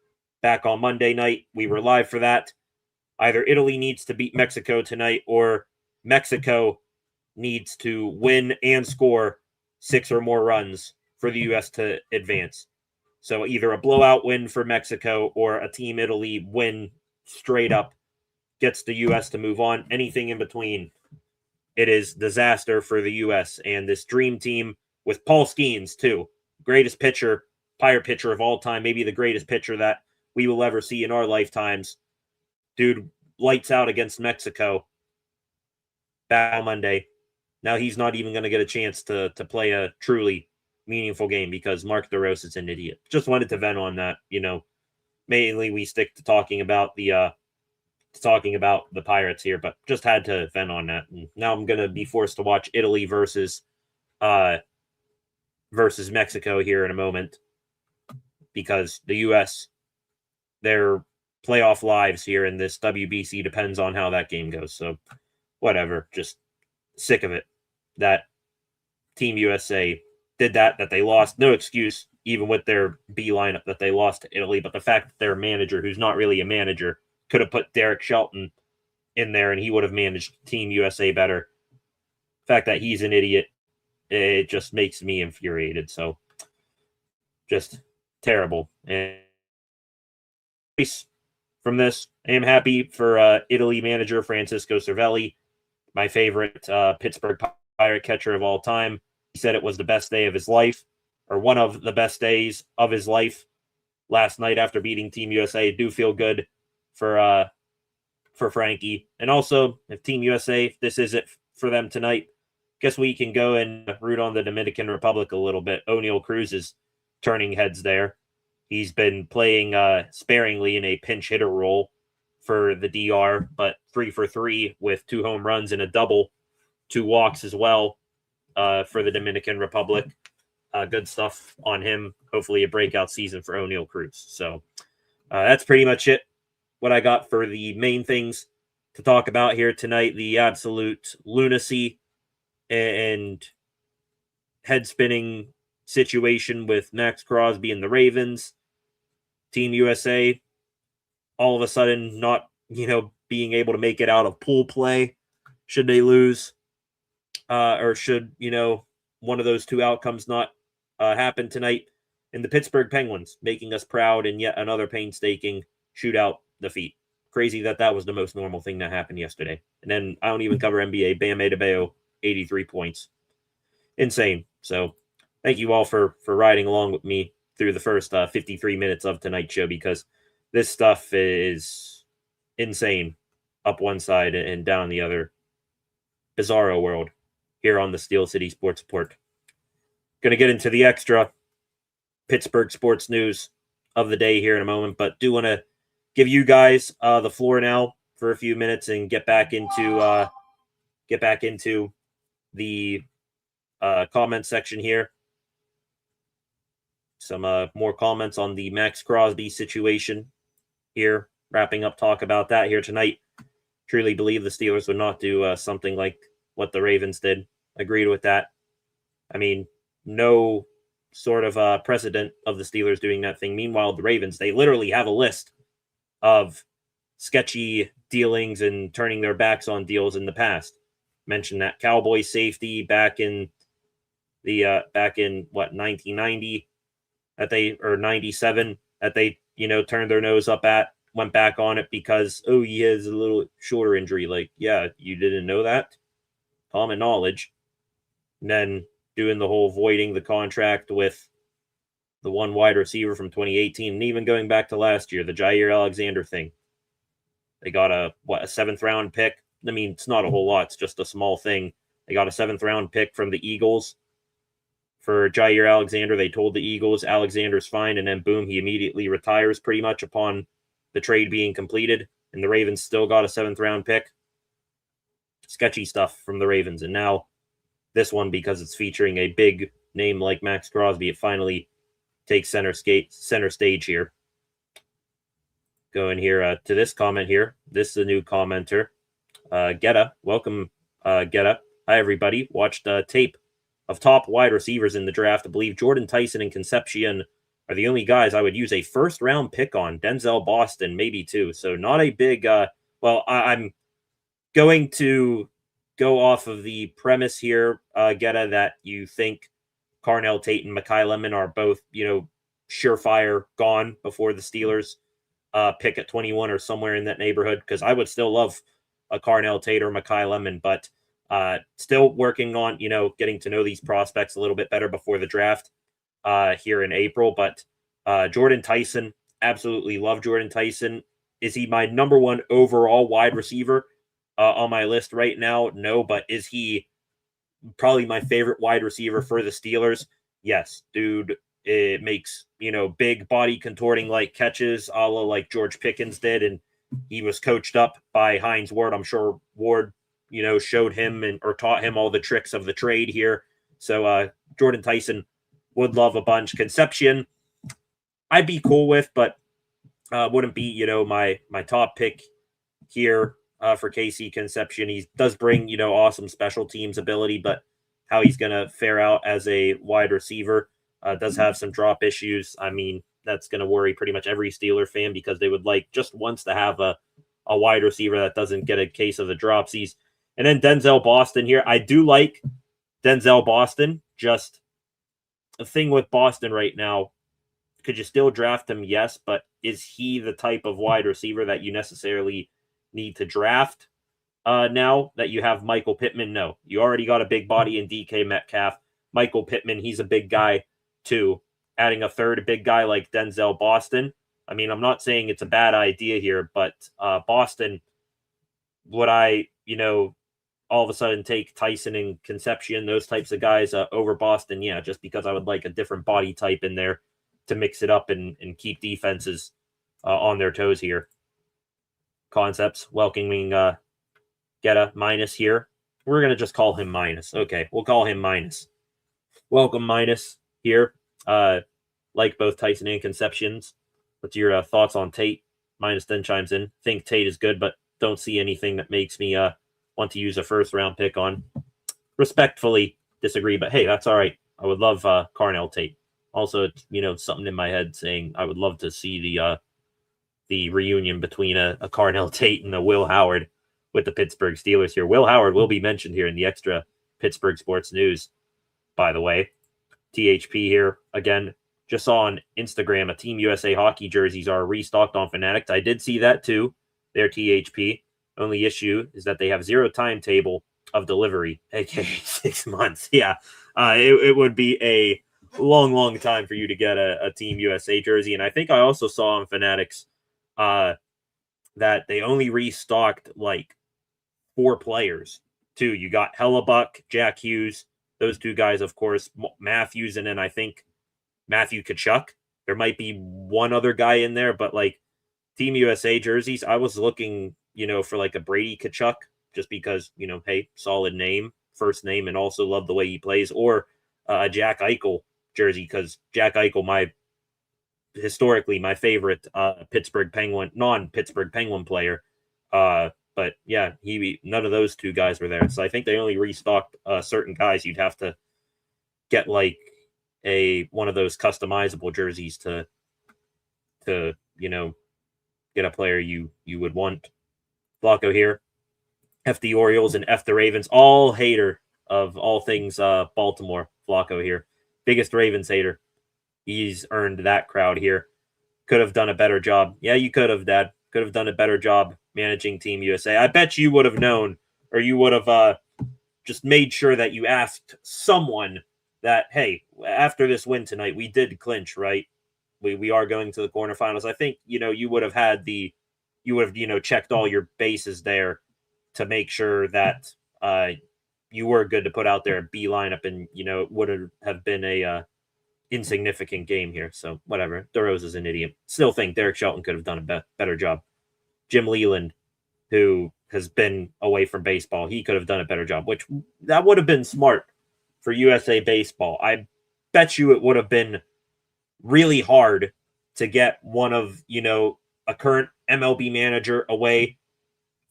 back on Monday night. We were live for that. Either Italy needs to beat Mexico tonight, or Mexico needs to win and score 6 or more runs for the U.S. to advance. So either a blowout win for Mexico or a Team Italy win straight up gets the U.S. to move on. Anything in between, it is disaster for the U.S. and this dream team with Paul Skeens, too. Greatest pitcher, Pirate pitcher of all time, maybe the greatest pitcher that we will ever see in our lifetimes. Dude, lights out against Mexico back on Monday. Now he's not even going to get a chance to play a truly meaningful game because Mark DeRose is an idiot. Just wanted to vent on that. Mainly we stick to talking about the Pirates here, but just had to vent on that. And now I'm going to be forced to watch Italy versus Mexico here in a moment because the U.S., their playoff lives here in this WBC depends on how that game goes. So whatever, just sick of it that Team USA did that they lost. No excuse, even with their B lineup, that they lost to Italy. But the fact that their manager, who's not really a manager, could have put Derek Shelton in there and he would have managed Team USA better. The fact that he's an idiot, it just makes me infuriated. So just terrible. And from this, I am happy for Italy manager Francisco Cervelli, my favorite Pittsburgh Pirate catcher of all time. He said it was the best day of his life, or one of the best days of his life last night after beating Team USA. Do feel good for Frankie. And also, if Team USA, if this is it for them tonight, guess we can go and root on the Dominican Republic a little bit. O'Neal Cruz is turning heads there. He's been playing sparingly in a pinch hitter role for the DR, but 3 for 3 with 2 home runs and a double, 2 walks as well for the Dominican Republic. Good stuff on him. Hopefully a breakout season for O'Neal Cruz. So that's pretty much it. What I got for the main things to talk about here tonight, the absolute lunacy and head-spinning situation with Maxx Crosby and the Ravens. Team USA all of a sudden not, being able to make it out of pool play should they lose, or should, one of those 2 outcomes not happen tonight. And the Pittsburgh Penguins making us proud in yet another painstaking shootout defeat. Crazy that was the most normal thing that happened yesterday. And then I don't even cover NBA. Bam Adebayo, 83 points. Insane. So thank you all for riding along with me through the first 53 minutes of tonight's show, because this stuff is insane up one side and down the other. Bizarro world here on the Steel City Sports Report. Going to get into the extra Pittsburgh sports news of the day here in a moment, but do want to give you guys the floor now for a few minutes and get back into the comment section here. Some more comments on the Maxx Crosby situation here. Wrapping up talk about that here tonight. Truly believe the Steelers would not do something like what the Ravens did. Agreed with that. I mean, no sort of precedent of the Steelers doing that thing. Meanwhile, the Ravens, they literally have a list of sketchy dealings and turning their backs on deals in the past. Mentioned that Cowboy safety back in 1990 or 97 that they turned their nose up at, went back on it because he has a little shoulder injury. Like, yeah, you didn't know that? Common knowledge. And then doing the whole voiding the contract with the one wide receiver from 2018, and even going back to last year, the Jair Alexander thing. They got a 7th round pick. I mean, it's not a whole lot. It's just a small thing. They got a 7th round pick from the Eagles for Jair Alexander. They told the Eagles Alexander's fine, and then boom, he immediately retires pretty much upon the trade being completed, and the Ravens still got a 7th-round pick. Sketchy stuff from the Ravens, and now this one, because it's featuring a big name like Maxx Crosby, it finally takes center stage here. Going here to this comment here. This is a new commenter. Getta, welcome, Getta. Hi, everybody. Watched tape of top wide receivers in the draft. I believe Jordan Tyson and Concepcion are the only guys I would use a 1st-round pick on. Denzel Boston, maybe too. So not a big, I'm going to go off of the premise here, Getta, that you think Carnell Tate and Mekhi Lemon are both, surefire gone before the Steelers pick at 21 or somewhere in that neighborhood, because I would still love a Carnell Tate or Mekhi Lemon, but still working on, getting to know these prospects a little bit better before the draft here in April. But Jordan Tyson, absolutely love Jordan Tyson. Is he my number 1 overall wide receiver on my list right now? No, but is he probably my favorite wide receiver for the Steelers? Yes, dude. It makes, big body contorting like catches, a la like George Pickens did, and he was coached up by Hines Ward. I'm sure Ward, showed him or taught him all the tricks of the trade here. So Jordan Tyson would love a bunch. Concepcion, I'd be cool with, but wouldn't be, my top pick here for KC Concepcion. He does bring, awesome special teams ability, but how he's going to fare out as a wide receiver does have some drop issues. I mean, that's going to worry pretty much every Steeler fan, because they would like just once to have a wide receiver that doesn't get a case of the dropsies. And then Denzel Boston here. I do like Denzel Boston. Just the thing with Boston right now, could you still draft him? Yes, but is he the type of wide receiver that you necessarily need to draft now that you have Michael Pittman? No, you already got a big body in DK Metcalf. Michael Pittman, he's a big guy too. Adding a 3rd big guy like Denzel Boston, I mean, I'm not saying it's a bad idea here, but Boston, would I, all of a sudden take Tyson and Concepcion, those types of guys over Boston? Yeah, just because I would like a different body type in there to mix it up and keep defenses on their toes here. Concepts, welcoming Getta minus here. We're going to just call him minus. Okay, we'll call him minus. Welcome minus here. Like both Tyson and Concepcions. What's your thoughts on Tate? Minus then chimes in. Think Tate is good, but don't see anything that makes me want to use a 1st-round pick on. Respectfully disagree, but hey, that's all right. I would love Carnell Tate. Also, it's, something in my head saying I would love to see the reunion between a Carnell Tate and a Will Howard with the Pittsburgh Steelers here. Will Howard will be mentioned here in the extra Pittsburgh sports news, by the way. THP here again. Just saw on Instagram a Team USA hockey jerseys are restocked on Fanatics. I did see that too. Their THP. Only issue is that they have 0 timetable of delivery, aka 6 months. Yeah, it would be a long time for you to get a Team USA jersey. And I think I also saw on Fanatics that they only restocked like 4 players too. You got Hellebuck, Jack Hughes, those 2 guys, of course, Matthews, and then I think Matthew Tkachuk. There might be one other guy in there, but like Team USA jerseys, I was looking, for like a Brady Tkachuk, just because, hey, solid name, first name, and also love the way he plays, or a Jack Eichel jersey, because Jack Eichel, historically my favorite non-Pittsburgh Penguin player. But yeah, none of those 2 guys were there. So I think they only restocked certain guys. You'd have to get like one of those customizable jerseys to get a player you would want. Flacco here. F the Orioles and F the Ravens. All hater of all things Baltimore. Flacco here. Biggest Ravens hater. He's earned that crowd here. Could have done a better job. Yeah, you could have, Dad. Could have done a better job managing Team USA. I bet you would have known, or you would have just made sure that you asked someone that, hey, after this win tonight, we did clinch, right? We are going to the quarterfinals. I think, you would have checked all your bases there to make sure that you were good to put out there a B lineup, and it would have been a insignificant game here. So whatever. DeRose is an idiot. Still think Derek Shelton could have done a better job. Jim Leland, who has been away from baseball, he could have done a better job, which that would have been smart for USA Baseball. I bet you it would have been really hard to get one of, a current MLB manager away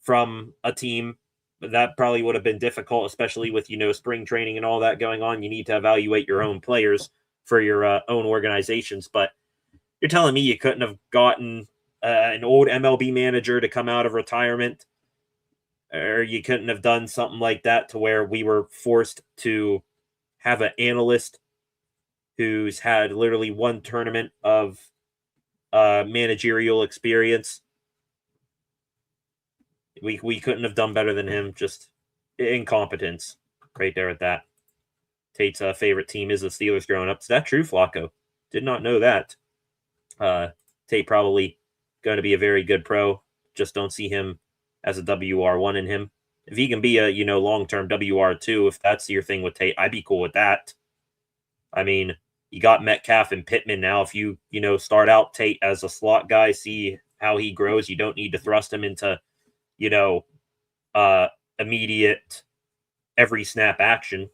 from a team. That probably would have been difficult, especially with, spring training and all that going on. You need to evaluate your own players for your own organizations. But you're telling me you couldn't have gotten an old MLB manager to come out of retirement, or you couldn't have done something like that to where we were forced to have an analyst who's had literally one tournament of managerial experience. We couldn't have done better than him. Just incompetence right there at that. Tate's favorite team is the Steelers growing up. Is that true, Flacco? Did not know that. Tate probably going to be a very good pro. Just don't see him as a WR1 in him. If he can be a, long-term WR2, if that's your thing with Tate, I'd be cool with that. I mean, you got Metcalf and Pittman now. If you, start out Tate as a slot guy, see how he grows. You don't need to thrust him into, immediate every snap action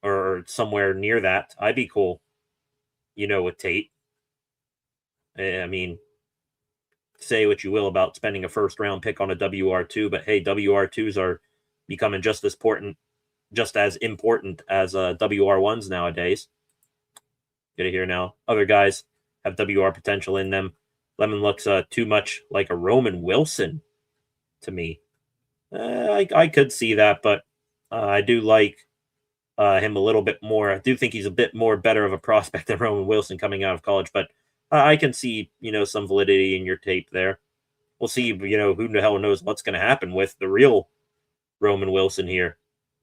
or somewhere near that. I'd be cool, with Tate. I mean, say what you will about spending a first-round pick on a WR2, but hey, WR2s are becoming just as important as WR1s nowadays. Get it here now. Other guys have WR potential in them. Lemon looks too much like a Roman Wilson to me. I could see that, but I do like him a little bit more. I do think he's a bit more better of a prospect than Roman Wilson coming out of college, but I can see, some validity in your tape there. We'll see, who the hell knows what's going to happen with the real Roman Wilson here.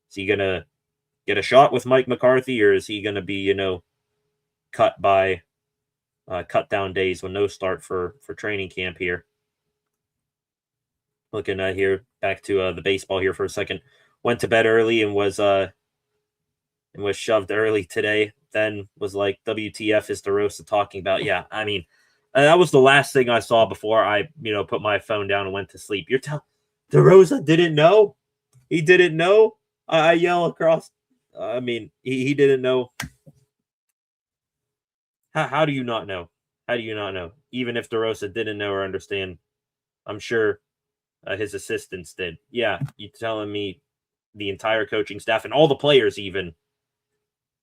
Is he going to get a shot with Mike McCarthy, or is he going to be, cut by cut down days when those start for training camp here? Looking at here, back to the baseball here for a second. Went to bed early and was shoved early today. Then was like, WTF is DeRosa talking about? Yeah, I mean, that was the last thing I saw before I, put my phone down and went to sleep. You're telling DeRosa didn't know? He didn't know? I yell across. I mean, he didn't know. How do you not know? How do you not know? Even if DeRosa didn't know or understand, I'm sure his assistants did. Yeah, you telling me the entire coaching staff and all the players even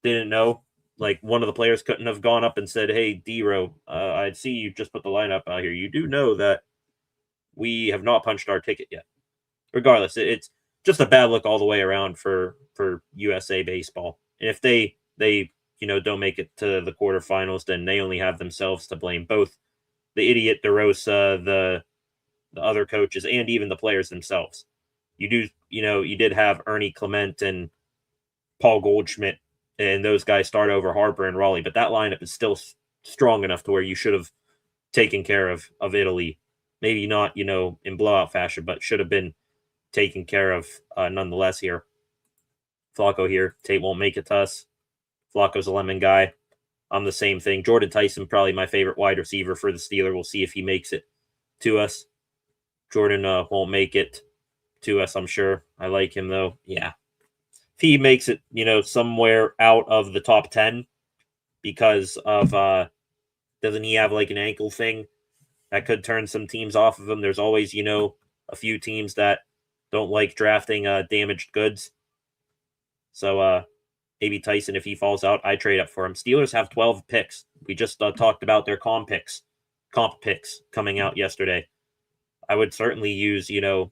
didn't know? Like, one of the players couldn't have gone up and said, hey, D-Row, I see you just put the lineup out here. You do know that we have not punched our ticket yet. Regardless, it's just a bad look all the way around for USA Baseball. And if they don't make it to the quarterfinals, then they only have themselves to blame. Both the idiot DeRosa, the other coaches, and even the players themselves. You did have Ernie Clement and Paul Goldschmidt, and those guys start over Harper and Raleigh, but that lineup is still strong enough to where you should have taken care of Italy. Maybe not, in blowout fashion, but should have been taken care of nonetheless here. Flacco here. Tate won't make it to us. Flacco's a lemon guy. I'm the same thing. Jordan Tyson, probably my favorite wide receiver for the Steelers. We'll see if he makes it to us. Jordan won't make it to us, I'm sure. I like him, though. Yeah. If he makes it, somewhere out of the top 10 because of, doesn't he have like an ankle thing that could turn some teams off of him? There's always, a few teams that don't like drafting damaged goods. So maybe Tyson, if he falls out, I trade up for him. Steelers have 12 picks. We just talked about their comp picks coming out yesterday. I would certainly use, 2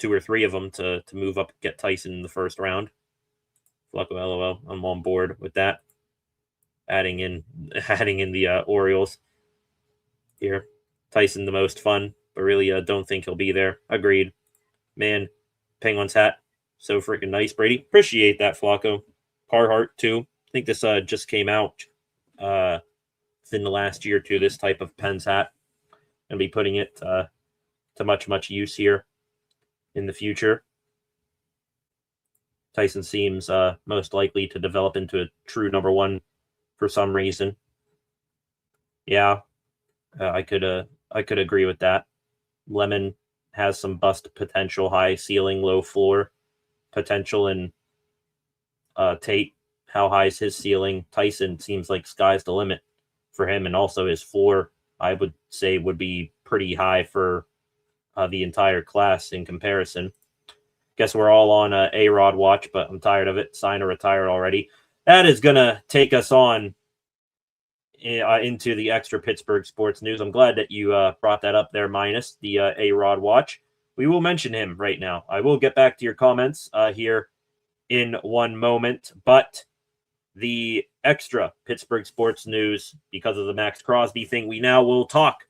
or 3 of them to move up and get Tyson in the first round. Flacco, LOL. I'm on board with that. Adding in the Orioles here. Tyson the most fun, but really don't think he'll be there. Agreed. Man, Penguins hat. So freaking nice, Brady. Appreciate that, Flacco. Carhartt, too. I think this just came out within the last year or two, this type of Pens hat. Going to be putting it to much use here in the future. Tyson seems most likely to develop into a true number one for some reason. Yeah, I could agree with that. Lemon has some bust potential, high ceiling, low floor potential, and Tate, how high is his ceiling? Tyson seems like sky's the limit for him, and also his floor, I would say, would be pretty high for the entire class in comparison. Guess we're all on A-Rod watch, but I'm tired of it. Sign or retire already. That is going to take us on into the extra Pittsburgh sports news. I'm glad that you brought that up there, Minus, the A-Rod watch. We will mention him right now. I will get back to your comments here in one moment, but the extra Pittsburgh sports news, because of the Maxx Crosby thing, we now will talk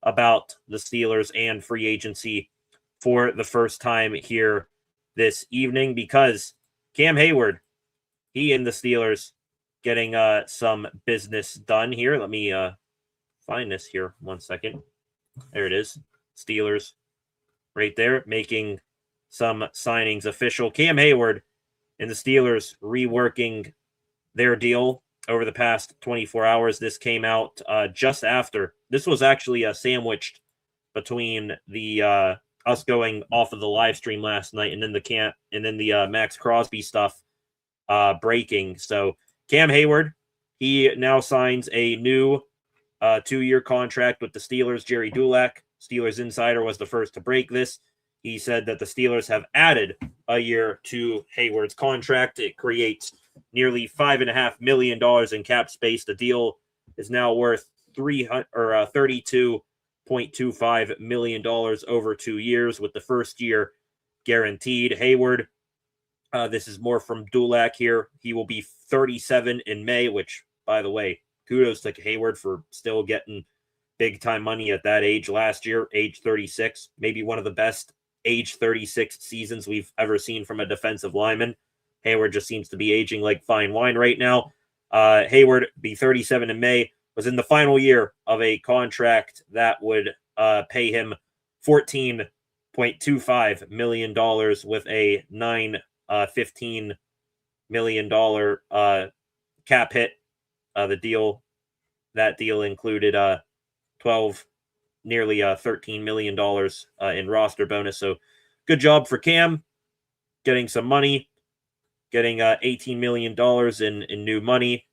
about the Steelers and free agency for the first time here this evening, because Cam Hayward, he and the Steelers getting some business done here. Let me find this here 1 second. There it is. Steelers right there making some signings official. Cam Hayward and the Steelers reworking their deal over the past 24 hours. This came out just after. This was actually sandwiched between the us going off of the live stream last night and then the Maxx Crosby stuff breaking. So Cam Hayward, he now signs a new 2-year contract with the Steelers. Jerry Dulac, Steelers insider, was the first to break this. He said that the Steelers have added a year to Hayward's contract. It creates nearly $5.5 million in cap space. The deal is now worth $32.25 million over 2 years, with the first year guaranteed. Hayward, this is more from Dulac here. He will be 37 in May, which, by the way, kudos to Hayward for still getting big-time money at that age last year, age 36. Maybe one of the best age 36 seasons we've ever seen from a defensive lineman. Hayward just seems to be aging like fine wine right now. Hayward, be 37 in May, was in the final year of a contract that would pay him $14.25 million with a $15 million cap hit. That deal included nearly $13 million in roster bonus. So good job for Cam getting some money, getting $18 million in new money.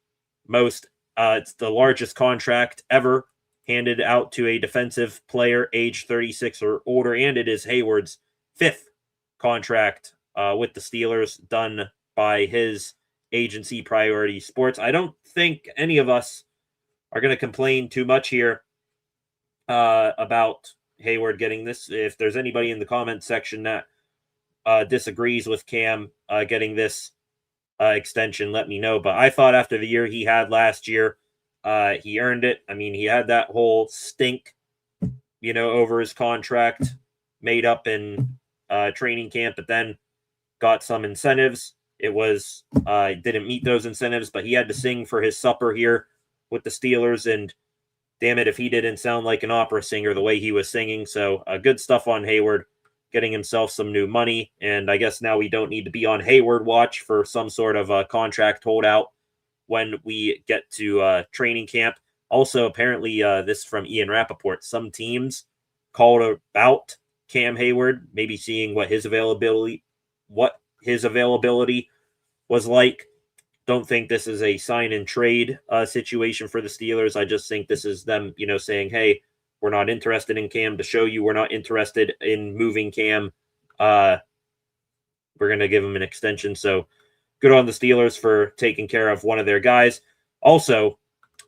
It's the largest contract ever handed out to a defensive player age 36 or older, and it is Hayward's 5th contract with the Steelers, done by his agency, Priority Sports. I don't think any of us are going to complain too much here about Hayward getting this. If there's anybody in the comment section that disagrees with Cam getting this extension, let me know. But I thought after the year he had last year, he earned it. I mean, he had that whole stink, over his contract made up in training camp, but then got some incentives. It was didn't meet those incentives, but he had to sing for his supper here with the Steelers, and damn it if he didn't sound like an opera singer the way he was singing. So good stuff on Hayward, getting himself some new money, and I guess now we don't need to be on Hayward watch for some sort of contract holdout when we get to training camp. Also, apparently, this from Ian Rappaport, some teams called about Cam Hayward, maybe seeing what his availability was like. Don't think this is a sign and trade situation for the Steelers. I just think this is them, saying, hey, we're not interested in Cam, to show you we're not interested in moving Cam. We're going to give him an extension. So good on the Steelers for taking care of one of their guys. Also,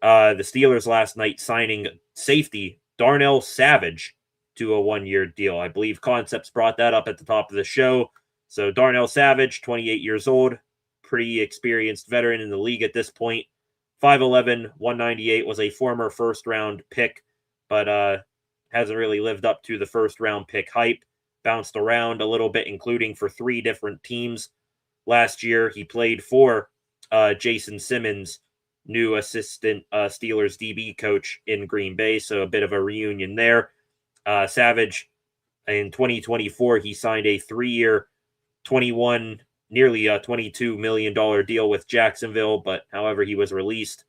the Steelers last night signing safety Darnell Savage to a 1-year deal. I believe Concepts brought that up at the top of the show. So Darnell Savage, 28 years old, pretty experienced veteran in the league at this point. 5'11", 198, was a former first-round pick, but hasn't really lived up to the first-round pick hype. Bounced around a little bit, including for 3 different teams. Last year, he played for Jason Simmons, new assistant Steelers DB coach in Green Bay, so a bit of a reunion there. Savage, in 2024, he signed a 3-year, $21 nearly a $22 million deal with Jacksonville, but however, he was released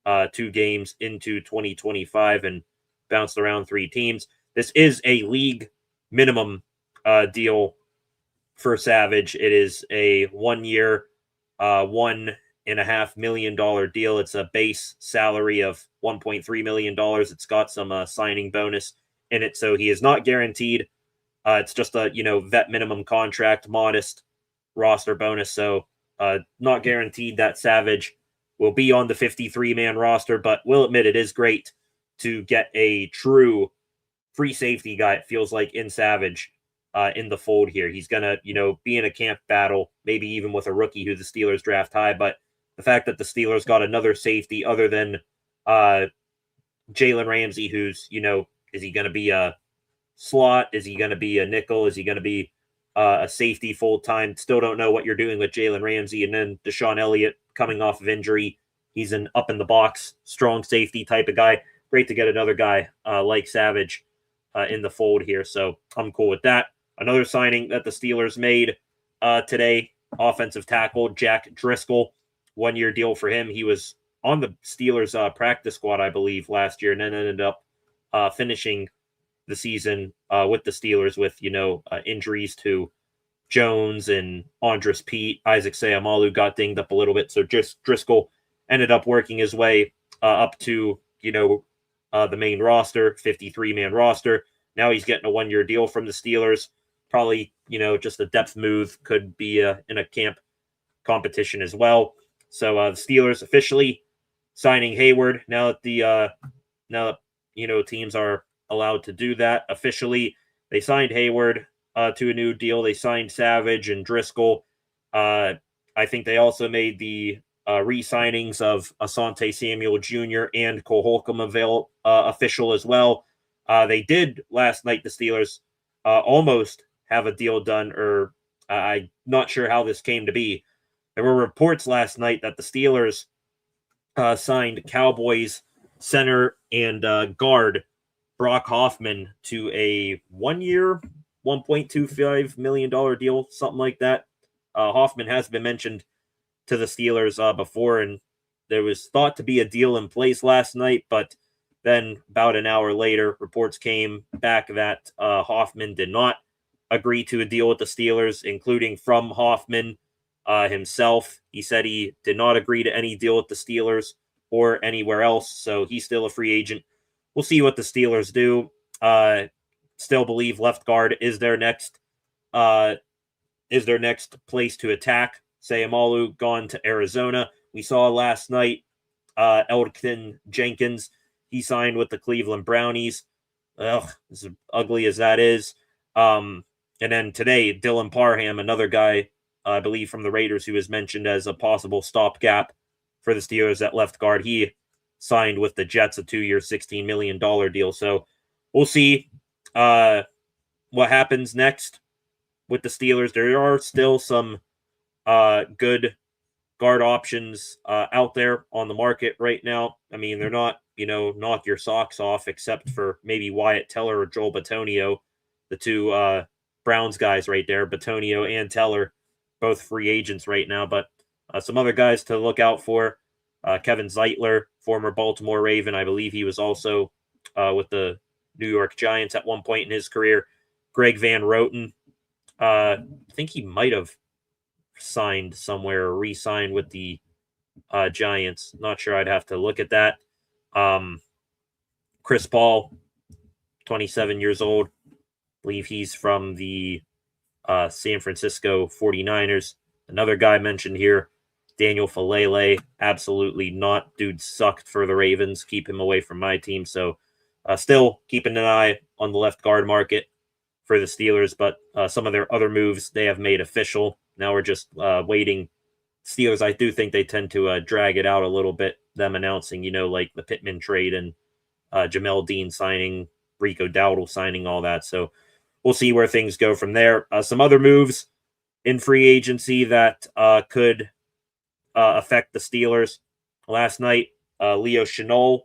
2 games into 2025 and bounced around 3 teams. This is a league minimum deal for Savage. It is a 1 year, $1.5 million deal. It's a base salary of $1.3 million. It's got some signing bonus in it, so he is not guaranteed. It's just a vet minimum contract, modest roster bonus. So not guaranteed that Savage will be on the 53-man roster, but we'll admit it is great to get a true free safety guy, it feels like, in Savage in the fold here. He's going to, be in a camp battle, maybe even with a rookie who the Steelers draft high. But the fact that the Steelers got another safety other than Jalen Ramsey, who's, is he going to be a slot? Is he going to be a nickel? Is he going to be a safety full-time? Still don't know what you're doing with Jalen Ramsey. And then Deshaun Elliott coming off of injury. He's an up-in-the-box, strong safety type of guy. Great to get another guy like Savage in the fold here. So I'm cool with that. Another signing that the Steelers made today, offensive tackle Jack Driscoll. 1-year deal for him. He was on the Steelers practice squad, I believe, last year, and then ended up finishing the season with the Steelers with, injuries to Jones and Andres Pete. Isaac Seumalo got dinged up a little bit. So just Driscoll ended up working his way up to, the main roster, 53-man roster. Now he's getting a 1-year deal from the Steelers. Probably, just a depth move. Could be in a camp competition as well. So the Steelers officially signing Hayward. Now that teams are allowed to do that officially. They signed Hayward to a new deal. They signed Savage and Driscoll. I think they also made the re-signings of Asante Samuel Jr. and Cole Holcomb official as well. They did last night, the Steelers, almost have a deal done, or I'm not sure how this came to be. There were reports last night that the Steelers signed Cowboys center and guard Brock Hoffman to a 1-year, $1.25 million deal, something like that. Hoffman has been mentioned to the Steelers before, and there was thought to be a deal in place last night, but then about an hour later, reports came back that Hoffman did not agree to a deal with the Steelers, including from Hoffman himself. He said he did not agree to any deal with the Steelers or anywhere else, so he's still a free agent. We'll see what the Steelers do. Still believe left guard is their next place to attack. Seumalo gone to Arizona. We saw last night Elgton Jenkins. He signed with the Cleveland Brownies. As ugly as that is. And then today, Dylan Parham, another guy, I believe from the Raiders, who was mentioned as a possible stopgap for the Steelers at left guard. He signed with the Jets a 2-year, $16 million deal. So we'll see what happens next with the Steelers. There are still some good guard options out there on the market right now. I mean, they're not, knock your socks off, except for maybe Wyatt Teller or Joel Bitonio, the two Browns guys right there. Bitonio and Teller, both free agents right now. But some other guys to look out for. Kevin Zeitler, former Baltimore Raven. I believe he was also with the New York Giants at one point in his career. Greg Van Roten. I think he might have signed somewhere or re-signed with the Giants. Not sure. I'd have to look at that. Chris Paul, 27 years old. I believe he's from the San Francisco 49ers. Another guy mentioned here, Daniel Falele, absolutely not. Dude sucked for the Ravens. Keep him away from my team. So still keeping an eye on the left guard market for the Steelers, but some of their other moves they have made official. Now we're just waiting. Steelers, I do think they tend to drag it out a little bit, them announcing, like the Pittman trade and Jamel Dean signing, Rico Dowdle signing, all that. So we'll see where things go from there. Some other moves in free agency that could affect the Steelers. Last night, Leo Chenal,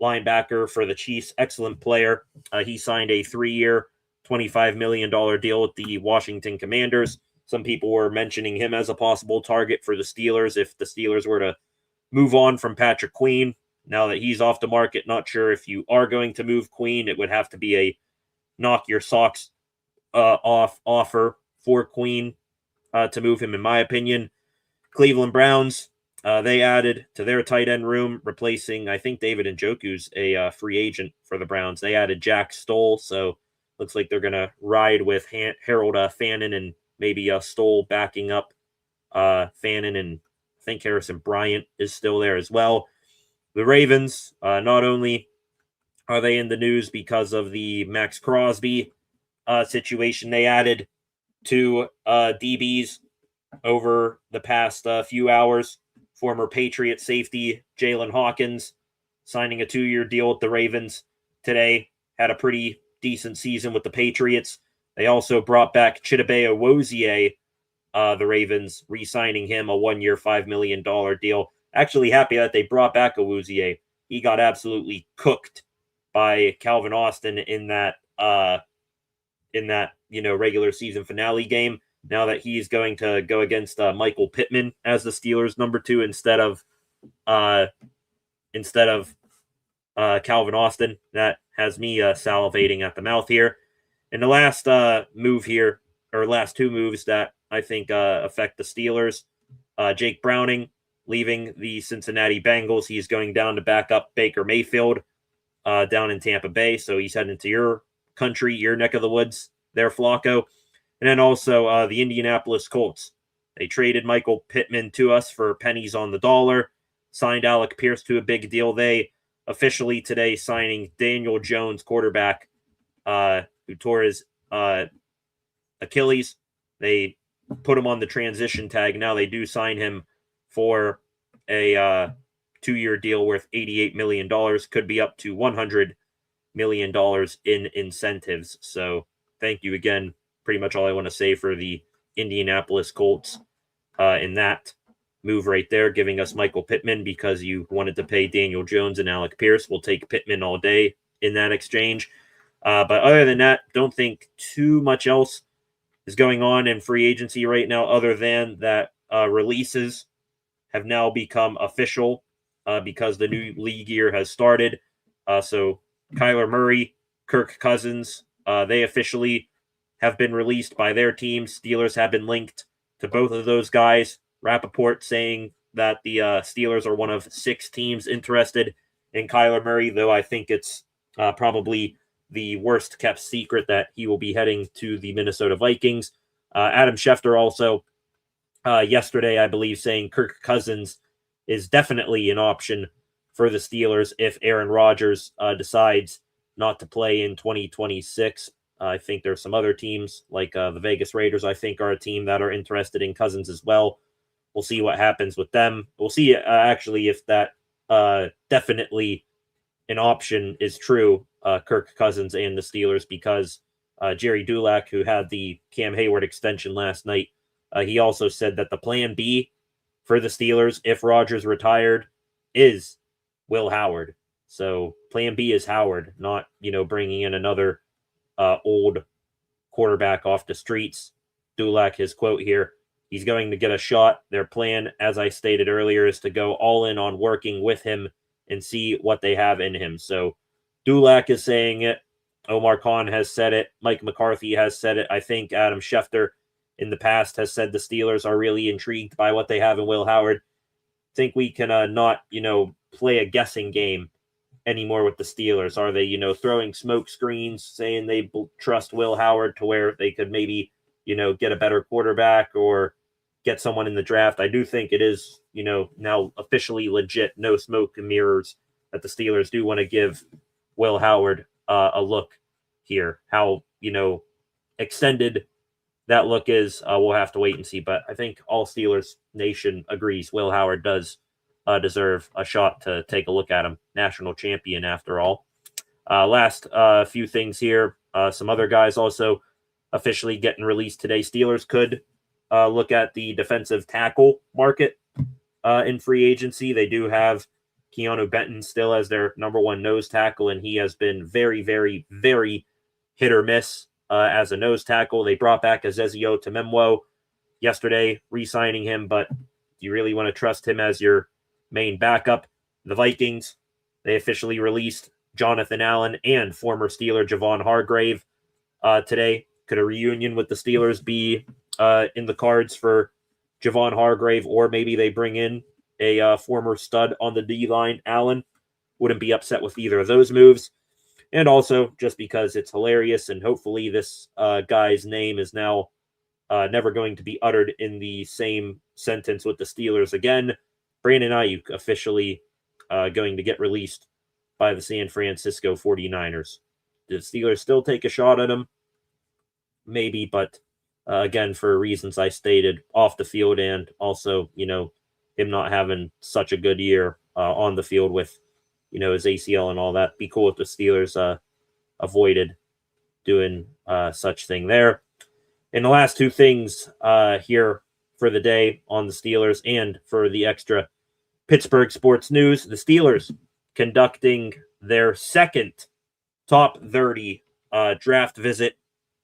linebacker for the Chiefs, excellent player. He signed a 3-year, $25 million deal with the Washington Commanders. Some people were mentioning him as a possible target for the Steelers if the Steelers were to move on from Patrick Queen. Now that he's off the market, not sure if you are going to move Queen. It would have to be a knock your socks off offer for Queen to move him, in my opinion. Cleveland Browns, they added to their tight end room, replacing, I think, David Njoku's a free agent for the Browns. They added Jack Stoll, so looks like they're going to ride with Harold Fannin and maybe Stoll backing up Fannin, and I think Harrison Bryant is still there as well. The Ravens, not only are they in the news because of the Maxx Crosby situation, they added two DBs over the past few hours. Former Patriot safety Jalen Hawkins signing a 2-year deal with the Ravens today. Had a pretty decent season with the Patriots. They also brought back Chidobe Awuzie, the Ravens, re-signing him a 1-year, $5 million deal. Actually happy that they brought back Awuzie. He got absolutely cooked by Calvin Austin in that regular season finale game. Now that he's going to go against Michael Pittman as the Steelers' number 2 instead of Calvin Austin, that has me salivating at the mouth here. And the last move here, or last two moves that I think affect the Steelers, Jake Browning leaving the Cincinnati Bengals. He's going down to back up Baker Mayfield down in Tampa Bay. So he's heading to your country, your neck of the woods there, Flacco. And then also the Indianapolis Colts. They traded Michael Pittman to us for pennies on the dollar, signed Alec Pierce to a big deal. They officially today signing Daniel Jones, quarterback, who tore his Achilles. They put him on the transition tag. Now they do sign him for a 2-year deal worth $88 million. Could be up to $100 million in incentives. So thank you again. Pretty much all I want to say for the Indianapolis Colts in that move right there, giving us Michael Pittman because you wanted to pay Daniel Jones and Alec Pierce. We'll take Pittman all day in that exchange. But other than that, don't think too much else is going on in free agency right now, other than that releases have now become official because the new league year has started. So Kyler Murray, Kirk Cousins, they officially have been released by their teams. Steelers have been linked to both of those guys. Rappaport saying that the Steelers are one of 6 teams interested in Kyler Murray, though I think it's probably the worst kept secret that he will be heading to the Minnesota Vikings. Adam Schefter also yesterday, I believe, saying Kirk Cousins is definitely an option for the Steelers if Aaron Rodgers decides not to play in 2026. I think there's some other teams like the Vegas Raiders, I think, are a team that are interested in Cousins as well. We'll see what happens with them. We'll see actually if that definitely an option is true, Kirk Cousins and the Steelers, because Jerry Dulac, who had the Cam Hayward extension last night, he also said that the plan B for the Steelers, if Rodgers retired, is Will Howard. So plan B is Howard, not, bringing in another old quarterback off the streets. Dulac, his quote here, he's going to get a shot. Their plan, as I stated earlier, is to go all in on working with him and see what they have in him. So Dulac is saying it. Omar Khan has said it. Mike McCarthy has said it. I think Adam Schefter in the past has said the Steelers are really intrigued by what they have in Will Howard. I think we can not, play a guessing game anymore with the Steelers. Are they, throwing smoke screens saying they trust Will Howard to where they could maybe, get a better quarterback or get someone in the draft? I do think it is, now officially legit, no smoke and mirrors, that the Steelers do want to give Will Howard a look here. How, extended that look is, we'll have to wait and see. But I think all Steelers Nation agrees Will Howard does deserve a shot to take a look at him. National champion, after all. Last few things here. Some other guys also officially getting released today. Steelers could look at the defensive tackle market in free agency. They do have Keanu Benton still as their number 1 nose tackle, and he has been very, very, very hit or miss as a nose tackle. They brought back Ezezio Tememwo, yesterday, re-signing him, but do you really want to trust him as your main backup? The Vikings, they officially released Jonathan Allen and former Steeler Javon Hargrave today. Could a reunion with the Steelers be in the cards for Javon Hargrave, or maybe they bring in a former stud on the D-line, Allen? Wouldn't be upset with either of those moves. And also, just because it's hilarious, and hopefully this guy's name is now never going to be uttered in the same sentence with the Steelers again, Brandon Ayuk officially going to get released by the San Francisco 49ers. Did the Steelers still take a shot at him? Maybe, but again, for reasons I stated, off the field, and also, him not having such a good year on the field with, his ACL and all that. Be cool if the Steelers avoided doing such thing there. And the last two things here for the day on the Steelers and for the extra Pittsburgh sports news, the Steelers conducting their second top 30 draft visit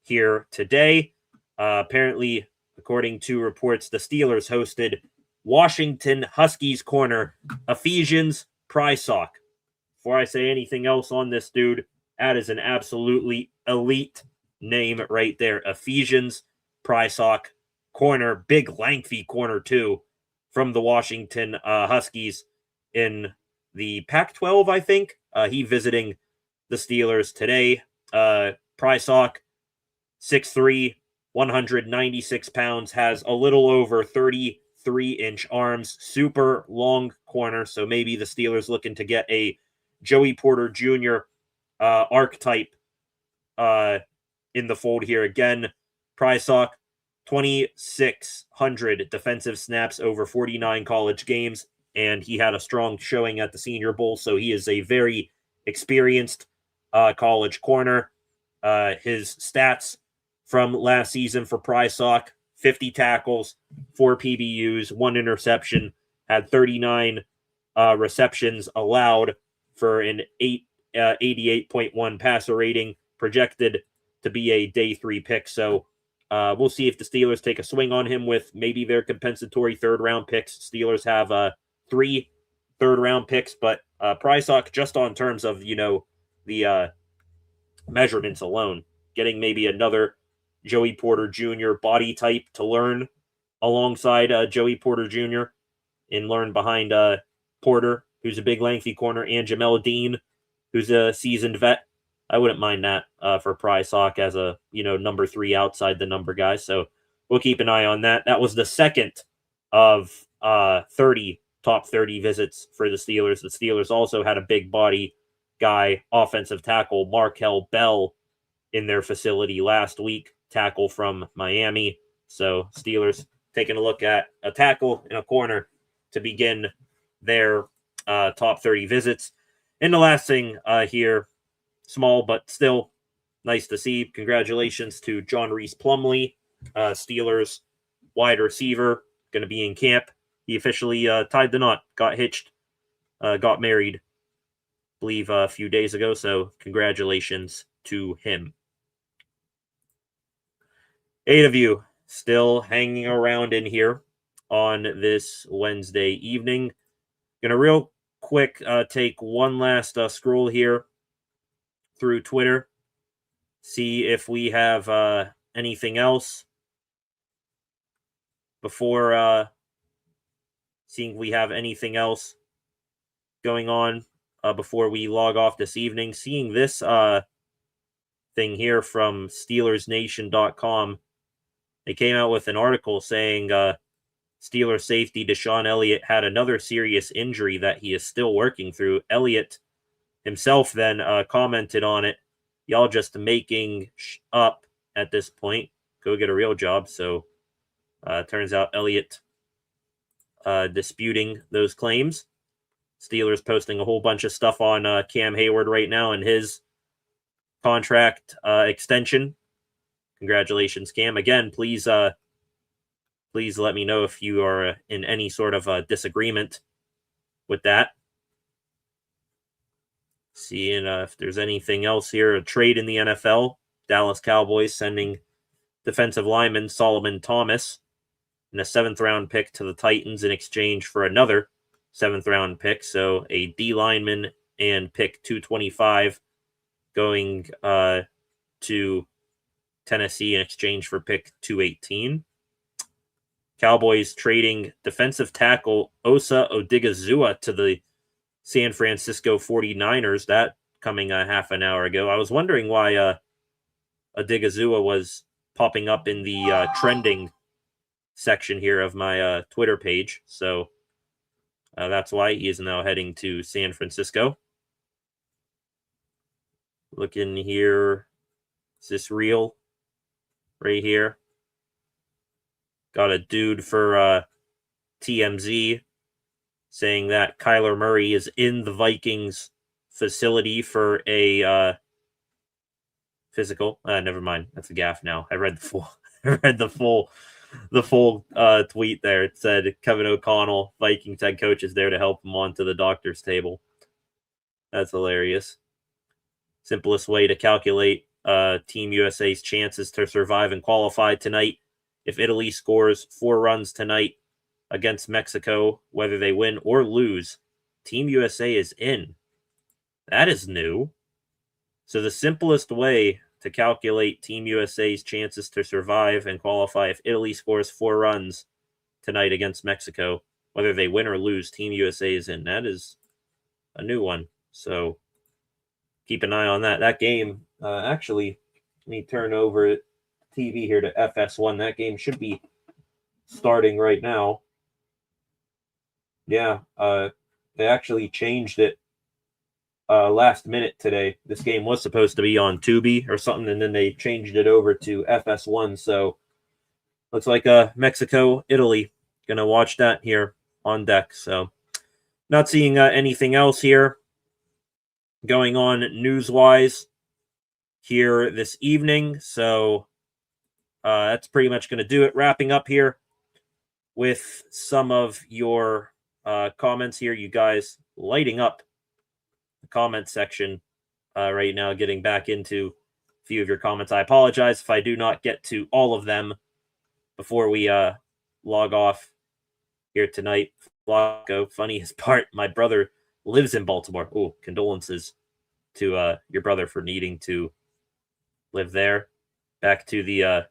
here today. Apparently, according to reports, the Steelers hosted Washington Huskies corner Ephesians Prysock. Before I say anything else on this dude, that is an absolutely elite name right there. Ephesians Prysock, corner, big lengthy corner too, from the Washington Huskies in the Pac-12, I think. He visiting the Steelers today. Prysock, 6'3", 196 pounds, has a little over 33-inch arms, super long corner, so maybe the Steelers looking to get a Joey Porter Jr. Archetype in the fold here. Again, Prysock, 2,600 defensive snaps over 49 college games, and he had a strong showing at the Senior Bowl, so he is a very experienced college corner. His stats from last season for Prysock: 50 tackles, 4 PBUs, 1 interception, had 39 receptions allowed for an 88.1 passer rating, projected to be a day 3 pick. So we'll see if the Steelers take a swing on him with maybe their compensatory third-round picks. Steelers have 3 third-round picks, but Prysock, just on terms of, the measurements alone, getting maybe another Joey Porter Jr. body type to learn alongside Joey Porter Jr. and learn behind Porter, who's a big lengthy corner, and Jamel Dean, who's a seasoned vet. I wouldn't mind that for Prysock as a, number 3 outside the number guy. So we'll keep an eye on that. That was the second of 30 top 30 visits for the Steelers. The Steelers also had a big body guy, offensive tackle Markel Bell, in their facility last week, tackle from Miami. So Steelers taking a look at a tackle and a corner to begin their top 30 visits. And the last thing here, small but still nice to see, congratulations to John Reese Plumlee, Steelers wide receiver, going to be in camp. He officially tied the knot, got hitched, got married, I believe a few days ago, so congratulations to him. 8 of you still hanging around in here on this Wednesday evening. Gonna real quick take one last scroll here through Twitter, see if we have anything else before seeing if we have anything else going on before we log off this evening. Seeing this thing here from SteelersNation.com, they came out with an article saying Steelers safety Deshaun Elliott had another serious injury that he is still working through. Elliott himself then commented on it. Y'all just making up at this point. Go get a real job. So turns out Elliott disputing those claims. Steelers posting a whole bunch of stuff on Cam Hayward right now and his contract extension. Congratulations, Cam. Again, please let me know if you are in any sort of disagreement with that. Seeing if there's anything else here. A trade in the NFL. Dallas Cowboys sending defensive lineman Solomon Thomas and a 7th-round pick to the Titans in exchange for another 7th-round pick. So a D lineman and pick 225 going to Tennessee in exchange for pick 218. Cowboys trading defensive tackle Osa Odigizua to the San Francisco 49ers. That coming a half an hour ago. I was wondering why Odigizua was popping up in the trending section here of my Twitter page. So that's why he is now heading to San Francisco. Looking here. Is this real? Right here. Got a dude for TMZ saying that Kyler Murray is in the Vikings facility for a physical. Never mind. That's a gaffe now. I read the full tweet there. It said Kevin O'Connell, Vikings head coach, is there to help him onto the doctor's table. That's hilarious. Simplest way to calculate Team USA's chances to survive and qualify tonight. If Italy scores 4 runs tonight against Mexico, whether they win or lose, Team USA is in. That is new. So the simplest way to calculate Team USA's chances to survive and qualify, if Italy scores 4 runs tonight against Mexico, whether they win or lose, Team USA is in. That is a new one. So keep an eye on that. That game, actually, let me turn over TV here to FS1. That game should be starting right now. Yeah, they actually changed it last minute today. This game was supposed to be on Tubi or something, and then they changed it over to FS1. So looks like Mexico, Italy. Gonna watch that here on deck. So not seeing anything else here going on news-wise here this evening. So that's pretty much going to do it. Wrapping up here with some of your comments here. You guys lighting up the comment section right now, getting back into a few of your comments. I apologize if I do not get to all of them before we log off here tonight. Flacco, funniest part, my brother lives in Baltimore. Oh, condolences to your brother for needing to live there. Back to the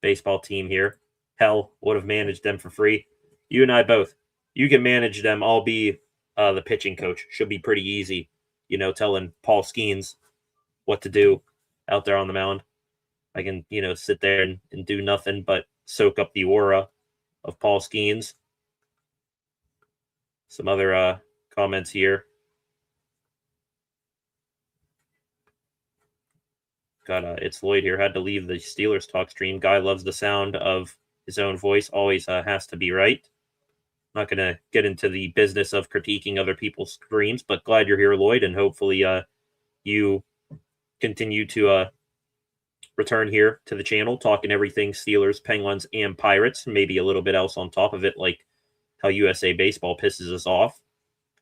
baseball team here. Hell, would have managed them for free. You and I both. You can manage them. I'll be the pitching coach. Should be pretty easy. You know, telling Paul Skeens what to do out there on the mound. I can, sit there and do nothing but soak up the aura of Paul Skeens. Some other comments here. It's Lloyd here. Had to leave the Steelers talk stream. Guy loves the sound of his own voice. Always has to be right. Not going to get into the business of critiquing other people's streams, but glad you're here, Lloyd, and hopefully you continue to return here to the channel, talking everything Steelers, Penguins, and Pirates, maybe a little bit else on top of it, like how USA Baseball pisses us off.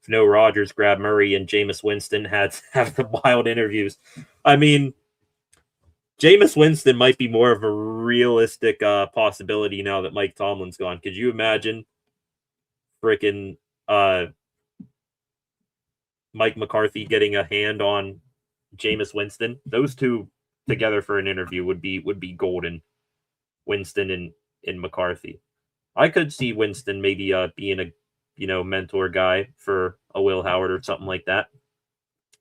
If no Rodgers, grab Murray and Jameis Winston have the wild interviews. I mean, Jameis Winston might be more of a realistic possibility now that Mike Tomlin's gone. Could you imagine freaking Mike McCarthy getting a hand on Jameis Winston? Those two together for an interview would be golden. Winston and McCarthy. I could see Winston maybe being a mentor guy for a Will Howard or something like that.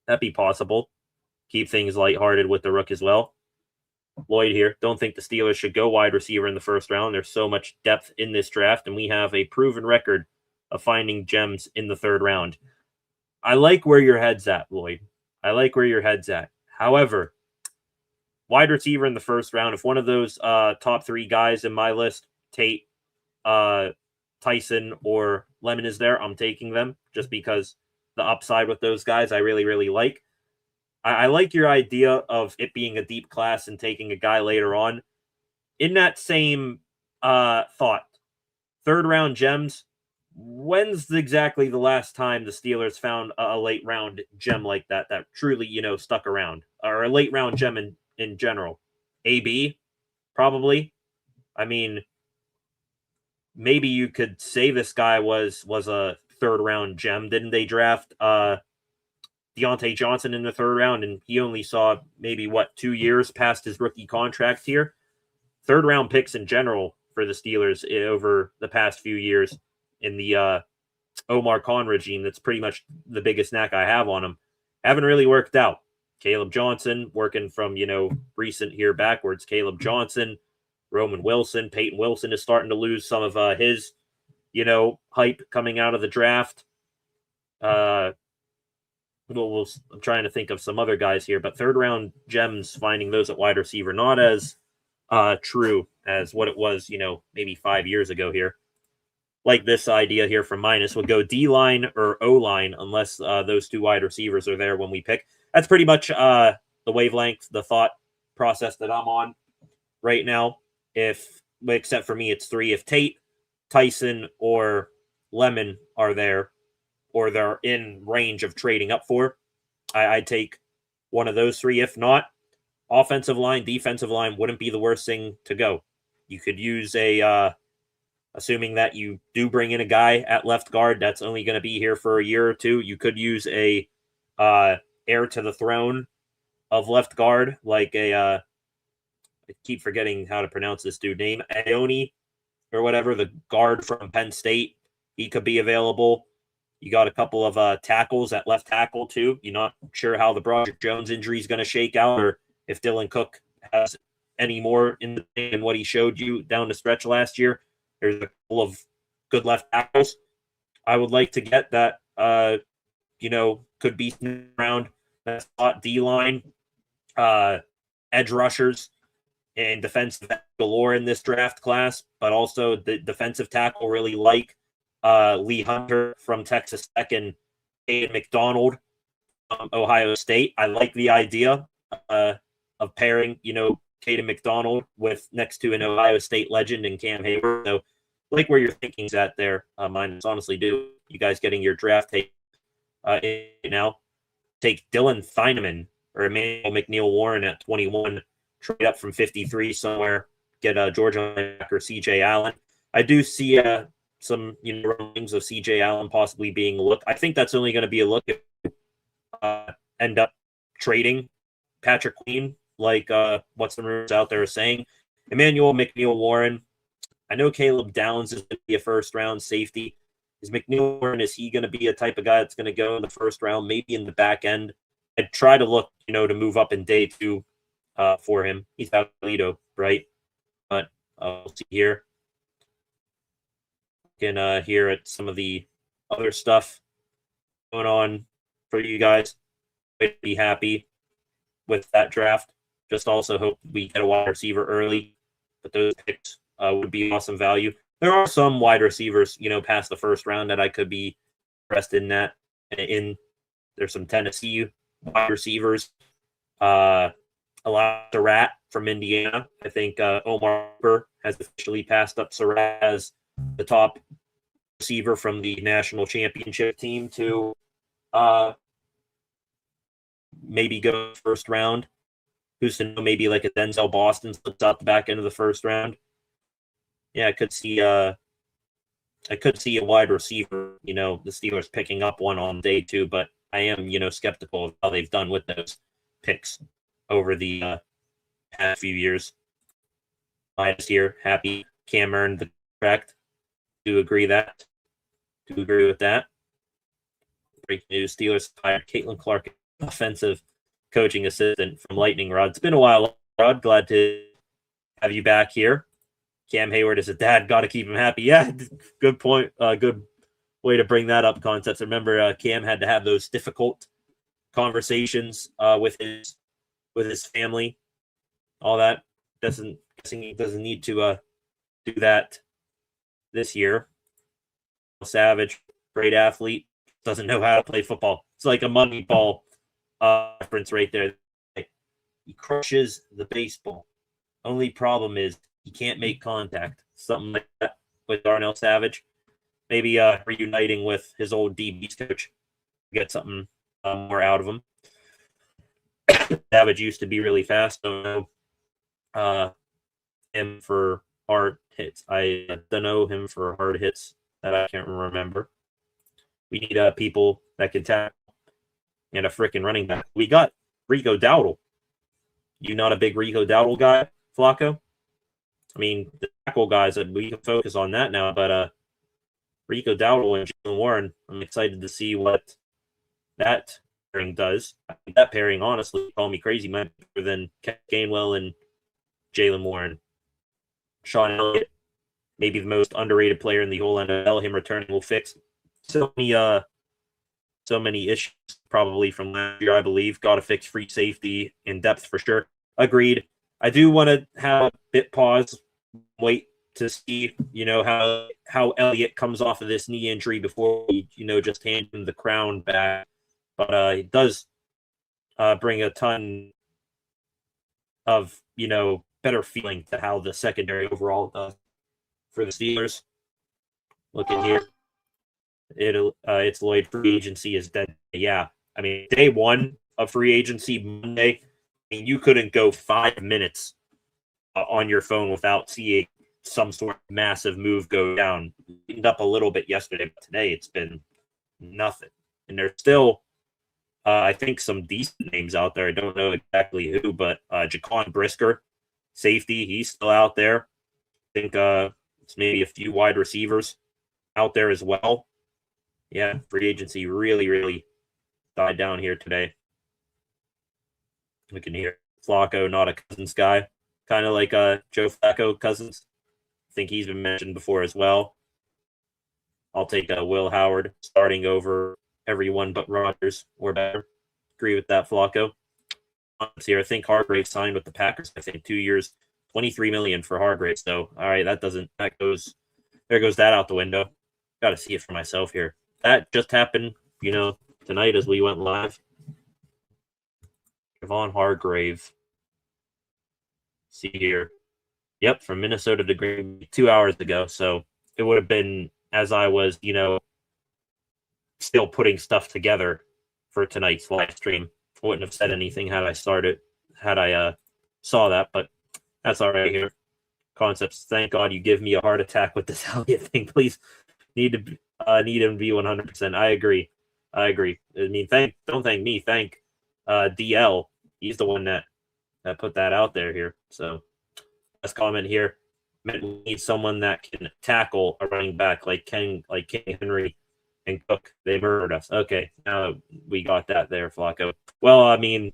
That'd be possible. Keep things lighthearted with the Rook as well. Lloyd here. Don't think the Steelers should go wide receiver in the first round. There's so much depth in this draft, and we have a proven record of finding gems in the third round. I like where your head's at, Lloyd. I like where your head's at. However, wide receiver in the first round, if one of those top 3 guys in my list, Tate, Tyson, or Lemon is there, I'm taking them just because the upside with those guys I really, really like. I like your idea of it being a deep class and taking a guy later on. In that same thought, third round gems, when's exactly the last time the Steelers found a late round gem like that truly, stuck around? Or a late round gem in general? AB? Probably. I mean, maybe you could say this guy was a third round gem. Didn't they draft Deontay Johnson in the third round, and he only saw maybe 2 years past his rookie contract here? Third round picks in general for the Steelers over the past few years in the Omar Khan regime, that's pretty much the biggest knack I have on him, haven't really worked out. Caleb Johnson, working from, recent here backwards. Caleb Johnson, Roman Wilson, Peyton Wilson is starting to lose some of his, hype coming out of the draft. I'm trying to think of some other guys here, but third round gems, finding those at wide receiver, not as true as what it was, maybe 5 years ago here. Like this idea here from Minus, would go D-line or O-line unless those two wide receivers are there when we pick. That's pretty much the wavelength, the thought process that I'm on right now. Except for me, it's 3. If Tate, Tyson, or Lemon are there, or they're in range of trading up for, I'd take one of those 3. If not, offensive line, defensive line wouldn't be the worst thing to go. You could use assuming that you do bring in a guy at left guard that's only going to be here for a year or 2, you could use a heir to the throne of left guard, like I keep forgetting how to pronounce this dude name, Aoni or whatever, the guard from Penn State. He could be available. You got a couple of tackles at left tackle too. You're not sure how the Broderick Jones injury is going to shake out, or if Dylan Cook has any more in what he showed you down the stretch last year. There's a couple of good left tackles I would like to get that, could be around that spot. D-line, edge rushers, and defensive galore in this draft class, but also the defensive tackle really like Lee Hunter from Texas Tech and Aiden McDonald from Ohio State. I like the idea of pairing, Caden McDonald with next to an Ohio State legend and Cam Hayward. So, like where your thinking's at there, Minus. Honestly, do you guys getting your draft take now? Take Dylan Theineman or Emmanuel McNeil-Warren at 21, trade up from 53 somewhere, get Georgia linebacker C.J. Allen. I do see some rumblings of C.J. Allen possibly being a look. I think that's only going to be a look if end up trading Patrick Queen, like what's the rumors out there saying. Emmanuel McNeil-Warren, I know Caleb Downs is going to be a first-round safety. Is McNeil-Warren, is he going to be a type of guy that's going to go in the first round, maybe in the back end? I'd try to look, to move up in day 2 for him. He's out of Toledo, right? But we'll see here. Can hear at some of the other stuff going on for you guys. I'd be happy with that draft. Just also hope we get a wide receiver early, but those picks would be awesome value. There are some wide receivers, past the first round that I could be interested in that. There's some Tennessee wide receivers. Elijah Surratt from Indiana. I think Omar Harper has officially passed up Surratt as the top receiver from the national championship team to maybe go first round. Who's to know? Maybe like a Denzel Boston slips out the back end of the first round. Yeah, I could see a wide receiver, the Steelers picking up one on day 2, but I am, skeptical of how they've done with those picks over the past few years. Minus here, happy Cam earned the contract. Do agree with that. Breaking news, Steelers hired Caitlin Clark, offensive coaching assistant from Lightning Rod. It's been a while, Rod. Glad to have you back here. Cam Hayward is a dad. Got to keep him happy. Yeah, good point. Good way to bring that up, Concepts. Remember, Cam had to have those difficult conversations with his family. All that doesn't need to do that this year. Savage, great athlete, doesn't know how to play football. It's like a Moneyball reference right there. He crushes the baseball. Only problem is he can't make contact. Something like that with Darnell Savage. Maybe reuniting with his old DB's coach. Get something more out of him. Savage used to be really fast. Don't know him for hits. I don't know him for hard hits that I can't remember. We need people that can tackle and a freaking running back. We got Rico Dowdle. You not a big Rico Dowdle guy, Flacco? I mean, the tackle guys, we can focus on that now, but Rico Dowdle and Jalen Warren, I'm excited to see what that pairing does. That pairing, honestly, call me crazy, might be better than Gainwell and Jalen Warren. Sean Elliott, maybe the most underrated player in the whole NFL. Him returning will fix so many issues probably from last year, I believe. Got to fix free safety in depth for sure. Agreed. I do want to have a bit pause, wait to see, how Elliott comes off of this knee injury before we, just hand him the crown back. But it does bring a ton of, better feeling to how the secondary overall does for the Steelers. Looking here, it's Lloyd. Free agency is dead. Yeah, I mean, day one of free agency, Monday, I mean, you couldn't go 5 minutes on your phone without seeing some sort of massive move go down. It up a little bit yesterday, but today it's been nothing. And there's still, I think, some decent names out there. I don't know exactly who, but Jaquan Brisker, safety, he's still out there. I think it's maybe a few wide receivers out there as well. Yeah, free agency really, really died down here today. We can hear Flacco, not a Cousins guy. Kind of like Joe Flacco Cousins. I think he's been mentioned before as well. I'll take Will Howard starting over everyone but Rodgers or better. Agree with that, Flacco. Here, I think Hargrave signed with the Packers. I think 2 years, $23 million for Hargrave. So, all right, there goes that out the window. Got to see it for myself here. That just happened, tonight as we went live. Javon Hargrave. See here. Yep, from Minnesota to Green Bay 2 hours ago. So it would have been as I was, still putting stuff together for tonight's live stream. I wouldn't have said anything had I saw that, but that's all right here. Concepts. Thank God you give me a heart attack with this Elliott thing. Please need him to be 100%. I agree. I mean, don't thank me. Thank DL. He's the one that put that out there here. So last comment here. We need someone that can tackle a running back like King Henry and Cook. They murdered us. Okay, now we got that there, Flacco. Well, I mean,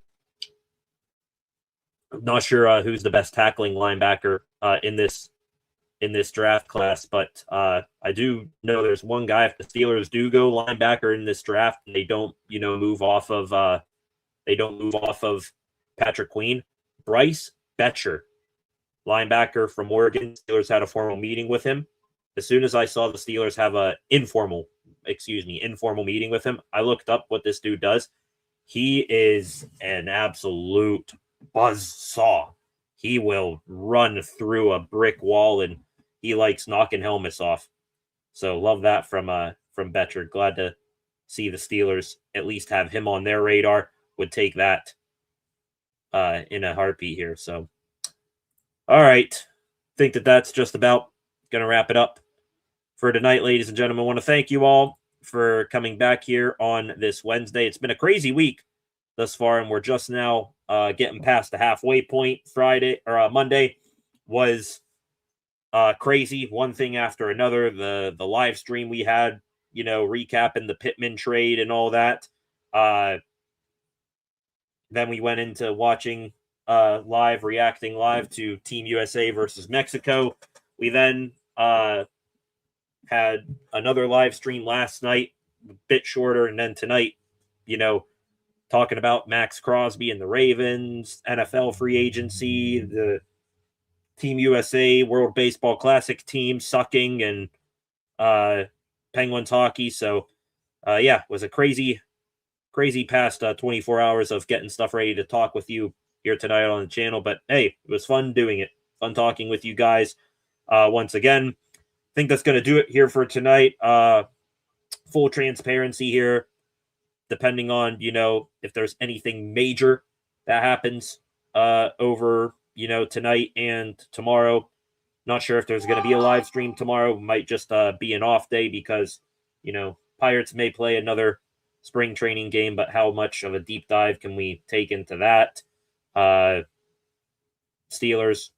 I'm not sure who's the best tackling linebacker in this draft class, but I do know there's one guy. If the Steelers do go linebacker in this draft, and they don't, move off of Patrick Queen, Bryce Betcher, linebacker from Oregon. Steelers had a formal meeting with him. As soon as I saw the Steelers have a informal meeting with him, I looked up what this dude does. He is an absolute buzzsaw. He will run through a brick wall, and he likes knocking helmets off. So love that from Betcher. Glad to see the Steelers at least have him on their radar. Would take that in a heartbeat here. So, all right. Think that's just about going to wrap it up for tonight, ladies and gentlemen. I want to thank you all for coming back here on this Wednesday. It's been a crazy week thus far, and we're just now getting past the halfway point. Monday was crazy, one thing after another. The live stream we had, recapping the Pittman trade and all that. Then we went into watching reacting live to Team USA versus Mexico. We then had another live stream last night, a bit shorter, and then tonight, talking about Maxx Crosby and the Ravens, NFL free agency, the Team USA World Baseball Classic team sucking, and Penguins hockey. So, it was a crazy past 24 hours of getting stuff ready to talk with you here tonight on the channel. But hey, it was fun doing it. Fun talking with you guys once again. I think that's going to do it here for tonight. Full transparency here. Depending on, if there's anything major that happens over, tonight and tomorrow, Not sure if there's going to be a live stream tomorrow. Might just be an off day because, Pirates may play another spring training game, but how much of a deep dive can we take into that? Steelers,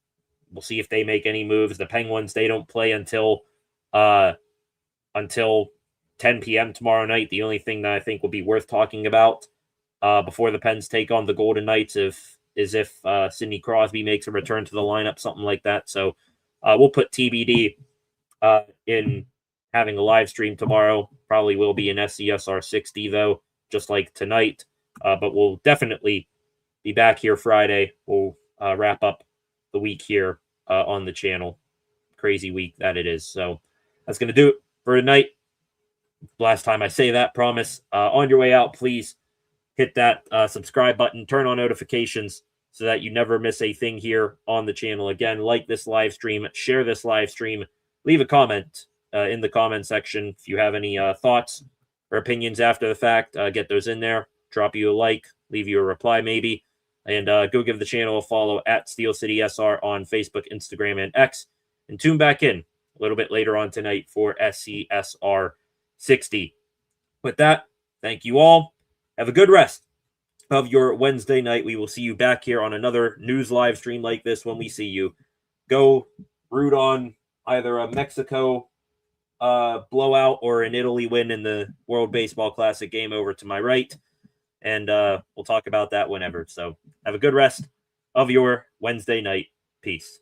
we'll see if they make any moves. The Penguins, they don't play until 10 p.m. tomorrow night. The only thing that I think will be worth talking about before the Pens take on the Golden Knights is if Sidney Crosby makes a return to the lineup, something like that. So we'll put TBD in having a live stream tomorrow. Probably will be an SCSR 60, though, just like tonight. But we'll definitely be back here Friday. We'll wrap up the week here on the channel. Crazy week that it is. So that's going to do it for tonight. Last time I say that, promise. On your way out, please hit that subscribe button, turn on notifications so that you never miss a thing here on the channel. Again, like this live stream, share this live stream, leave a comment in the comment section if you have any thoughts or opinions after the fact. Get those in there. Drop you a like, leave you a reply maybe, and go give the channel a follow at Steel City SR on Facebook, Instagram, and X. And tune back in a little bit later on tonight for SCSR 60. With that, thank you all. Have a good rest of your Wednesday night. We will see you back here on another news live stream like this when we see you. Go root on either a Mexico blowout or an Italy win in the World Baseball Classic game over to my right. And we'll talk about that whenever. So have a good rest of your Wednesday night. Peace.